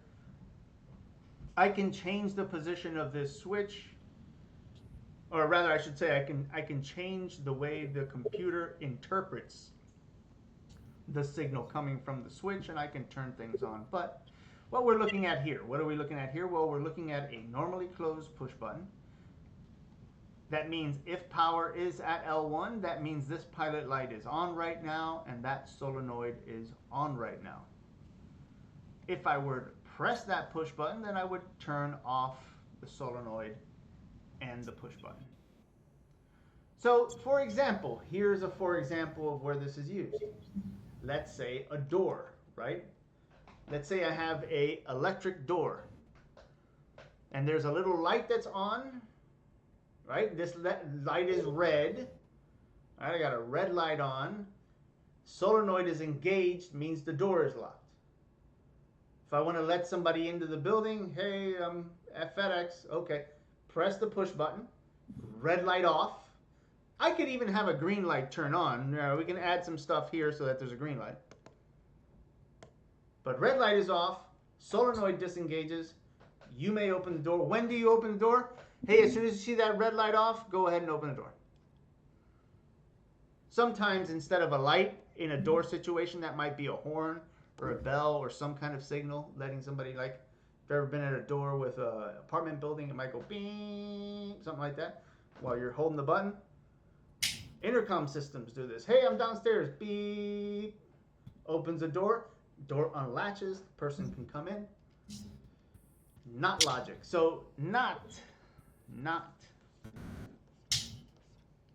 I can change the position of this switch, or rather I should say I can change the way the computer interprets the signal coming from the switch, and I can turn things on. But what we're looking at here, what are we looking at here? Well, we're looking at a normally closed push button. That means if power is at L1, that means this pilot light is on right now and that solenoid is on right now. If I were to press that push button, then I would turn off the solenoid and the push button. So, for example, here's a for example of where this is used. Let's say a door, right? Let's say I have an electric door and there's a little light that's on. Right, this light is red. All right, I got a red light on. Solenoid is engaged, means the door is locked. If I want to let somebody into the building, hey, I'm at FedEx. Okay, press the push button. Red light off. I could even have a green light turn on. We can add some stuff here so that there's a green light. But red light is off. Solenoid disengages. You may open the door. When do you open the door? Hey, as soon as you see that red light off, go ahead and open the door. Sometimes instead of a light in a door situation, that might be a horn or a bell or some kind of signal letting somebody, like, if you've ever been at a door with an apartment building, it might go beep, something like that, while you're holding the button. Intercom systems do this. Hey, I'm downstairs. Beep. Opens the door. Door unlatches. The person can come in. Not logic. So not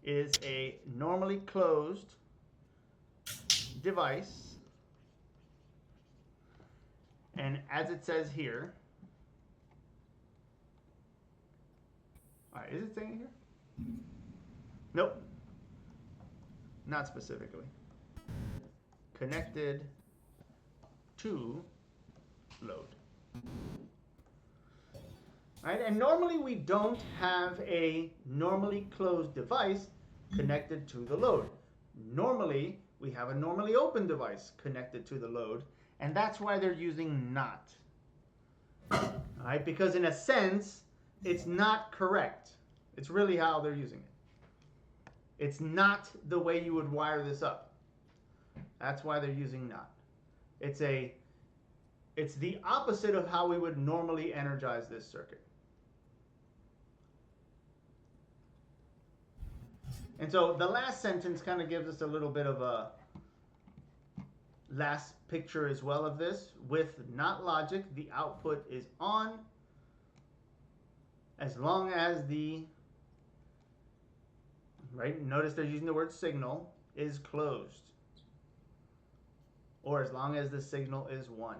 is a normally closed device, and as it says here, all right, is it saying it here? Nope, not specifically. Connected to load. Right? And normally we don't have a normally closed device connected to the load. Normally we have a normally open device connected to the load, and that's why they're using not. All right? Because in a sense, it's not correct. It's really how they're using it. It's not the way you would wire this up. That's why they're using not. It's the opposite of how we would normally energize this circuit. And so the last sentence kind of gives us a little bit of a last picture as well of this. With not logic, the output is on as long as the, right, notice they're using the word signal, is closed. Or as long as the signal is 1.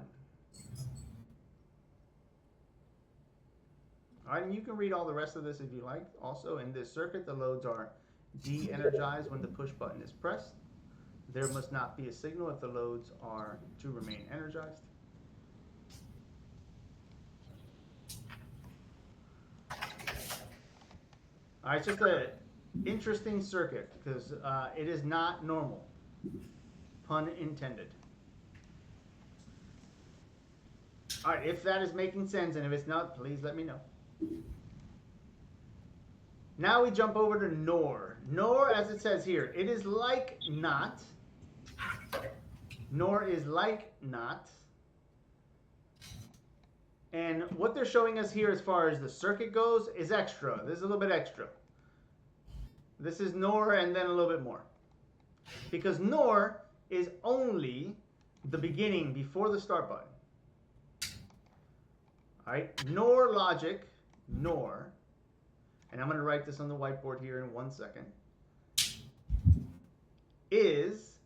All right, and you can read all the rest of this if you like. Also, in this circuit, the loads are de-energized when the push button is pressed. There must not be a signal if the loads are to remain energized. All right, it's just an interesting circuit because it is not normal, pun intended. All right, if that is making sense, and if it's not, please let me know. Now we jump over to nor. Nor, as it says here, it is like not. Nor is like not. And what they're showing us here as far as the circuit goes is extra. This is a little bit extra. This is nor and then a little bit more. Because nor is only the beginning before the start button. All right, nor logic, nor, and I'm going to write this on the whiteboard here in 1 second, is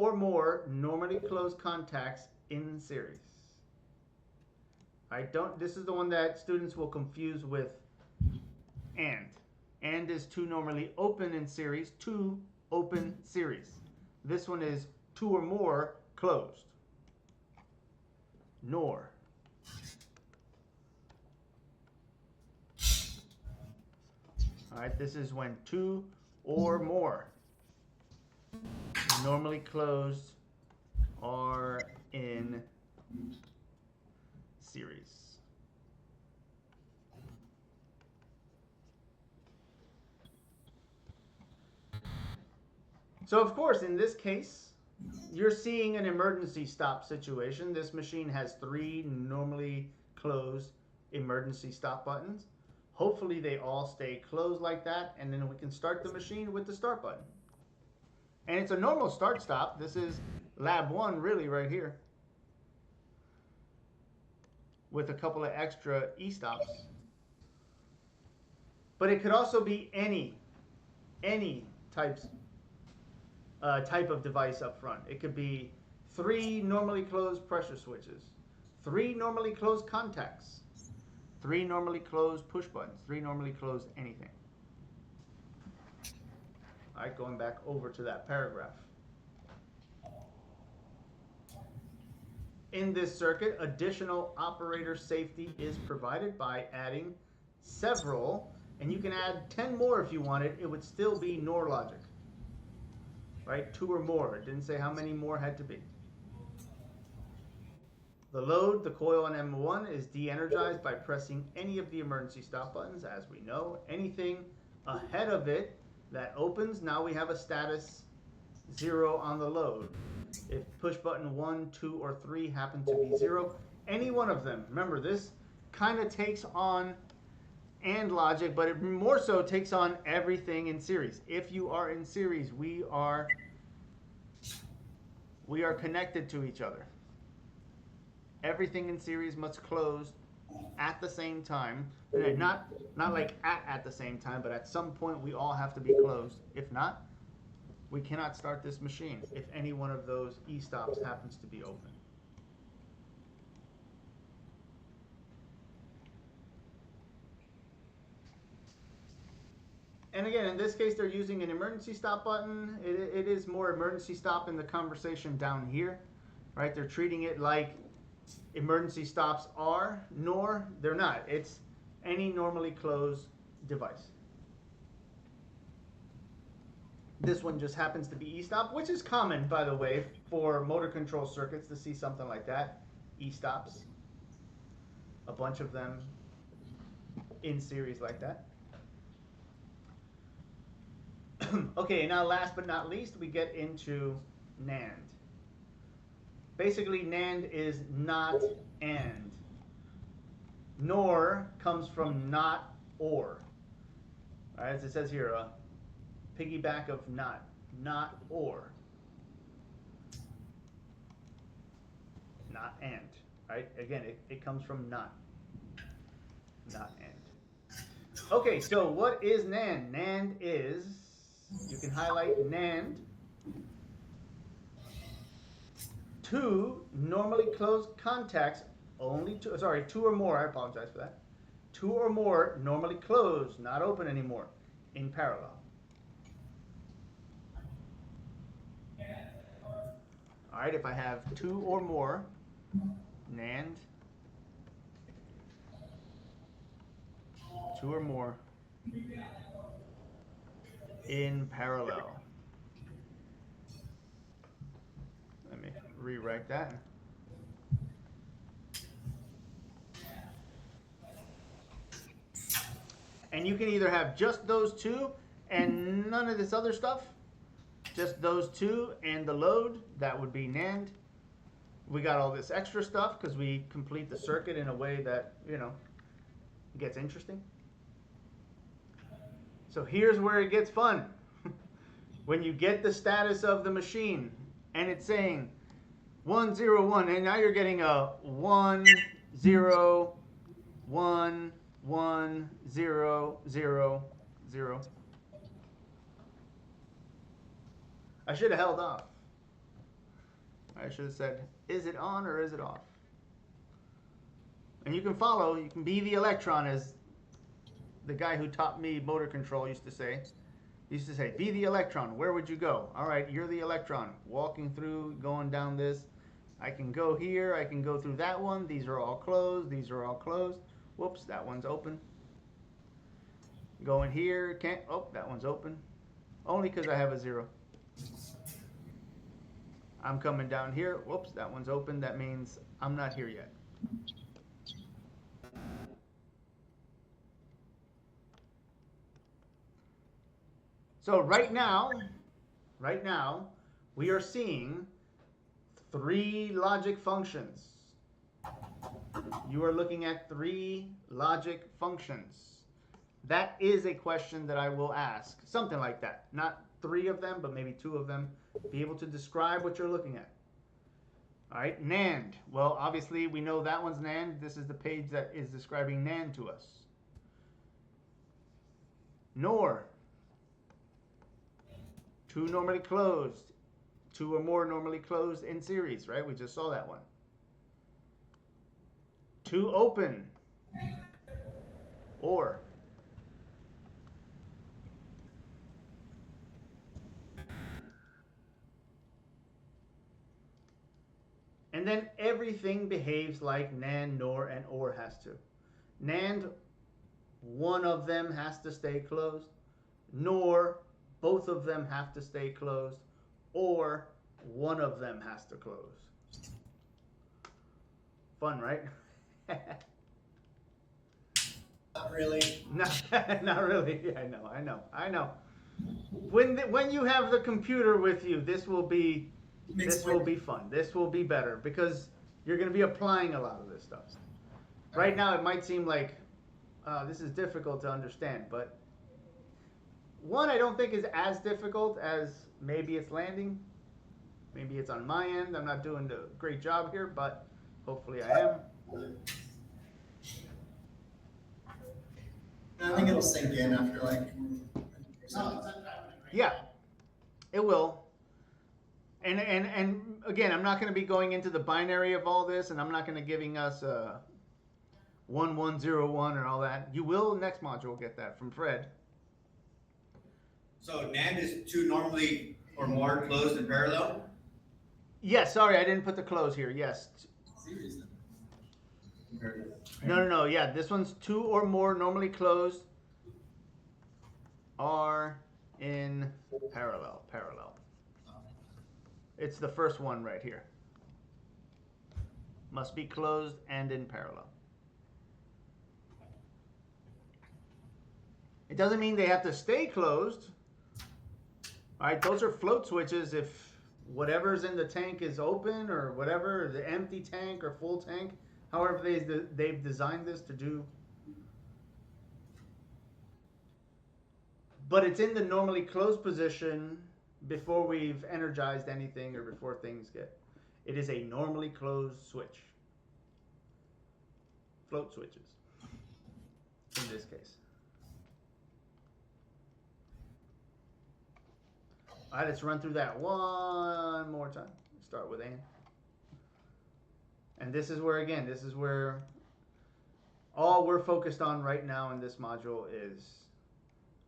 or more normally closed contacts in series. This is the one that students will confuse with and. And is two normally open in series, two open series. This one is two or more closed. Nor. All right, this is when two or more normally closed are in series. So of course, in this case, you're seeing an emergency stop situation. This machine has 3 normally closed emergency stop buttons. Hopefully they all stay closed like that, and then we can start the machine with the start button. And it's a normal start stop. This is lab 1 really right here, with a couple of extra e-stops. But it could also be any type of device up front. It could be 3 normally closed pressure switches, 3 normally closed contacts, 3 normally closed push buttons, 3 normally closed anything. All right, going back over to that paragraph. In this circuit, additional operator safety is provided by adding several, and you can add 10 more if you wanted. It would still be NOR logic. Right, 2 or more. It didn't say how many more had to be. The load, the coil on M1 is de-energized by pressing any of the emergency stop buttons, as we know. Anything ahead of it that opens, now we have a status 0 on the load. If push button 1, 2, or 3 happen to be 0, any one of them. Remember, this kind of takes on and logic, but it more so takes on everything in series. If you are in series, we are connected to each other. Everything in series must close at the same time. Not like at the same time, but at some point we all have to be closed. If not, we cannot start this machine if any one of those e-stops happens to be open. And again, in this case, they're using an emergency stop button. It is more emergency stop in the conversation down here, right? They're treating it like emergency stops are, nor they're not. It's any normally closed device. This one just happens to be e-stop, which is common, by the way, for motor control circuits to see something like that. E-stops, a bunch of them in series like that. Okay, now last but not least, we get into NAND. Basically, NAND is not and. NOR comes from not or. All right, as it says here, a piggyback of not or. Not and, right? Again, it comes from not and. Okay, so what is NAND? NAND is, you can highlight NAND, 2 normally closed contacts, two or more, I apologize for that. 2 or more normally closed, not open anymore, in parallel. All right, if I have 2 or more, NAND, 2 or more in parallel. Let me rewrite that. And you can either have just those 2 and none of this other stuff, just those 2 and the load, that would be NAND. We got all this extra stuff because we complete the circuit in a way that, gets interesting. So here's where it gets fun. When you get the status of the machine and it's saying 101, and now you're getting a 1 0 1 1 0 0 0. I should have held off. I should have said, is it on or is it off? And you can follow, you can be the electron, as the guy who taught me motor control used to say. He used to say, be the electron, where would you go? All right, you're the electron, walking through, going down this. I can go here, I can go through that one. These are all closed, these are all closed. Whoops, that one's open. Going here, can't, oh, that one's open. Only because I have a 0. I'm coming down here, whoops, that one's open. That means I'm not here yet. So right now, we are seeing 3 logic functions. You are looking at 3 logic functions. That is a question that I will ask. Something like that. Not 3 of them, but maybe 2 of them. Be able to describe what you're looking at. All right, NAND. Well, obviously, we know that one's NAND. This is the page that is describing NAND to us. NOR. 2 normally closed. 2 or more normally closed in series, right? We just saw that one. 2 open. OR. And then everything behaves like NAND, NOR, and OR has to. NAND, one of them has to stay closed. NOR, both of them have to stay closed. Or one of them has to close. Fun, right? Not really. Not really. I know. When you have the computer with you, this will be fun. This will be better because you're going to be applying a lot of this stuff. Right now, it might seem like this is difficult to understand, but one I don't think is as difficult as maybe it's landing. Maybe it's on my end. I'm not doing a great job here, but hopefully I am. I think it'll sink in after like. Yeah, it will. And again, I'm not going to be going into the binary of all this, and I'm not going to giving us 1101 or all that. You will next module get that from Fred. So NAND is 2 normally or more closed in parallel? Yes, sorry, I didn't put the close here. Yes. Series then. No. Yeah, this one's 2 or more normally closed are in parallel. It's the first one right here. Must be closed and in parallel. It doesn't mean they have to stay closed. All right, those are float switches. If whatever's in the tank is open or whatever, the empty tank or full tank, however they've designed this to do. But it's in the normally closed position before we've energized anything or before things get. It is a normally closed switch. Float switches in this case. All right, let's run through that one more time. Start with AND. And this is where all we're focused on right now in this module is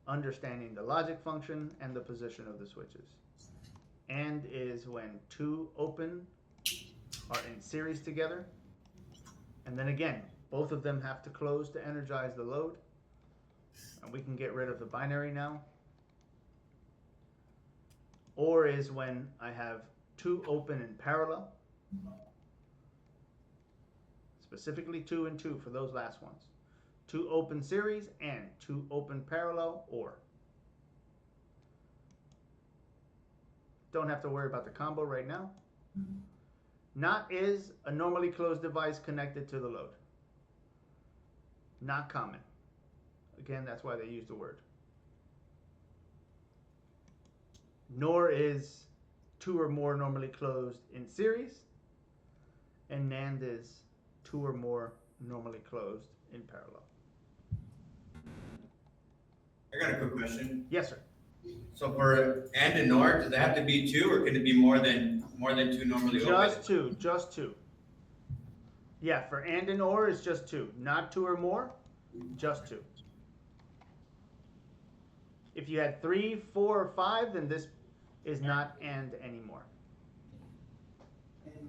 understanding the logic function and the position of the switches. AND is when 2 open are in series together. And then again, both of them have to close to energize the load. And we can get rid of the binary now. OR is when I have 2 open in parallel. Specifically 2 and 2 for those last ones. 2 open series and 2 open parallel OR. Don't have to worry about the combo right now. NOT is a normally closed device connected to the load. Not common. Again, that's why they use the word. NOR is 2 or more normally closed in series. And NAND is 2 or more normally closed in parallel. I got a quick question. Yes, sir. So for and NOR, does it have to be two, or can it be more than two normally open? Just two. Yeah, for and or is just two, not two or more, just two. If you had 3, 4, or 5, then this is not and anymore.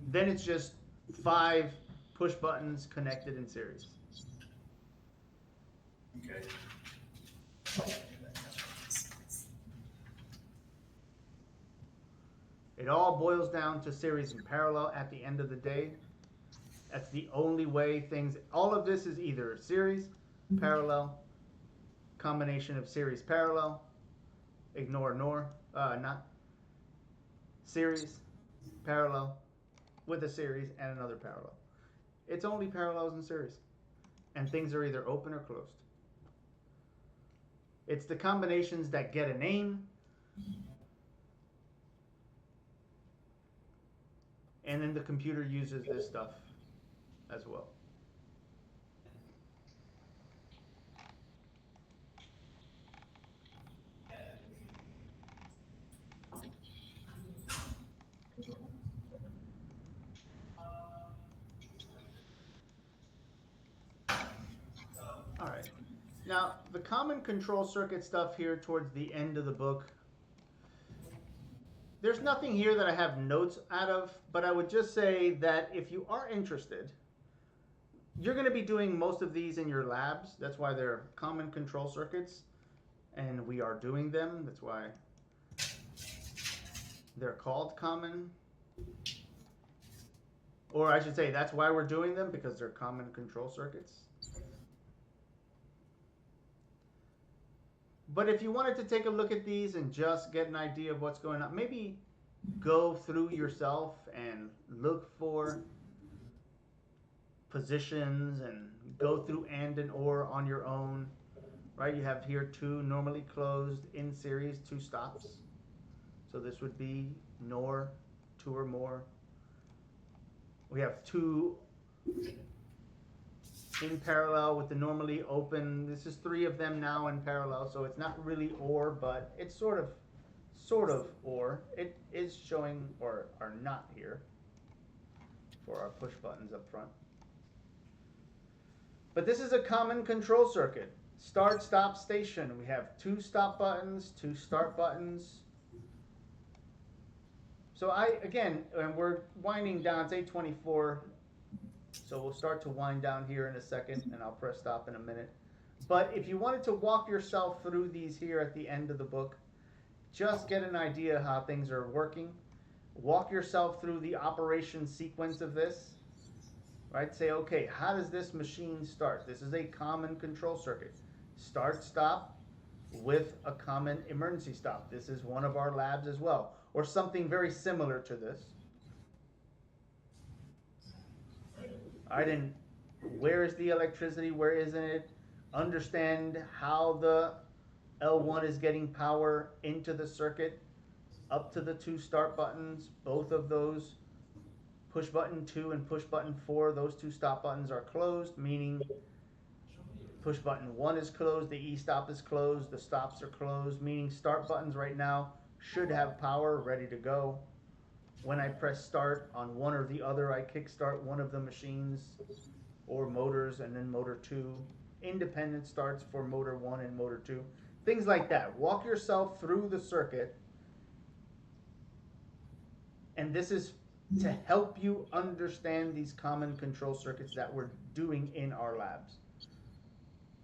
Then it's just 5 push buttons connected in series. Okay. It all boils down to series and parallel at the end of the day. That's the only way things, all of this is either series, parallel, combination of series, parallel, ignore NOR, not series, parallel, with a series and another parallel. It's only parallels and series. And things are either open or closed. It's the combinations that get a name, and then the computer uses this stuff as well. All right. Now, the common control circuit stuff here towards the end of the book, there's nothing here that I have notes out of, but I would just say that if you are interested, you're going to be doing most of these in your labs. That's why they're common control circuits, and we are doing them. That's why they're called common. Or I should say, that's why we're doing them, because they're common control circuits. But if you wanted to take a look at these and just get an idea of what's going on, maybe go through yourself and look for positions and go through and or on your own, right? You have here 2 normally closed in series, 2 stops. So this would be NOR, 2 or more. We have 2 in parallel with the normally open. This is 3 of them now in parallel, so it's not really or, but it's sort of or. It is showing or are not here for our push buttons up front. But this is a common control circuit. Start, stop, station. We have 2 stop buttons, 2 start buttons. So again, and we're winding down, it's 8:24. So we'll start to wind down here in a second, and I'll press stop in a minute. But if you wanted to walk yourself through these here at the end of the book, just get an idea how things are working. Walk yourself through the operation sequence of this, right? Say, okay, how does this machine start? This is a common control circuit. Start, stop with a common emergency stop. This is one of our labs as well, or something very similar to this. Where is the electricity? Where isn't it? Understand how the L1 is getting power into the circuit up to the 2 start buttons. Both of those, push button 2 and push button 4, those 2 stop buttons are closed, meaning push button 1 is closed, the E-stop is closed, the stops are closed, meaning start buttons right now should have power ready to go. When I press start on one or the other, I kickstart one of the machines or motors, and then motor 2. Independent starts for motor 1 and motor 2. Things like that. Walk yourself through the circuit. And this is to help you understand these common control circuits that we're doing in our labs.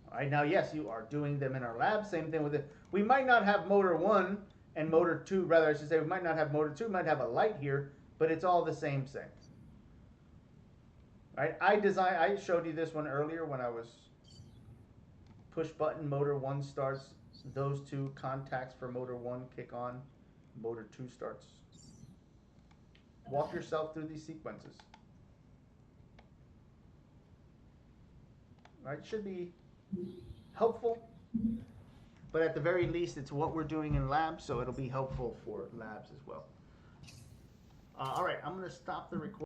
All right, now, yes, you are doing them in our lab. Same thing with it. We might not have motor 1 and motor 2, rather I should say we might not have motor 2, we might have a light here, but it's all the same thing. Right? I showed you this one earlier when I was push button, motor 1 starts, those 2 contacts for motor 1 kick on, motor 2 starts. Walk yourself through these sequences. Right? Should be helpful. But at the very least, it's what we're doing in labs, so it'll be helpful for labs as well. All right, I'm going to stop the recording.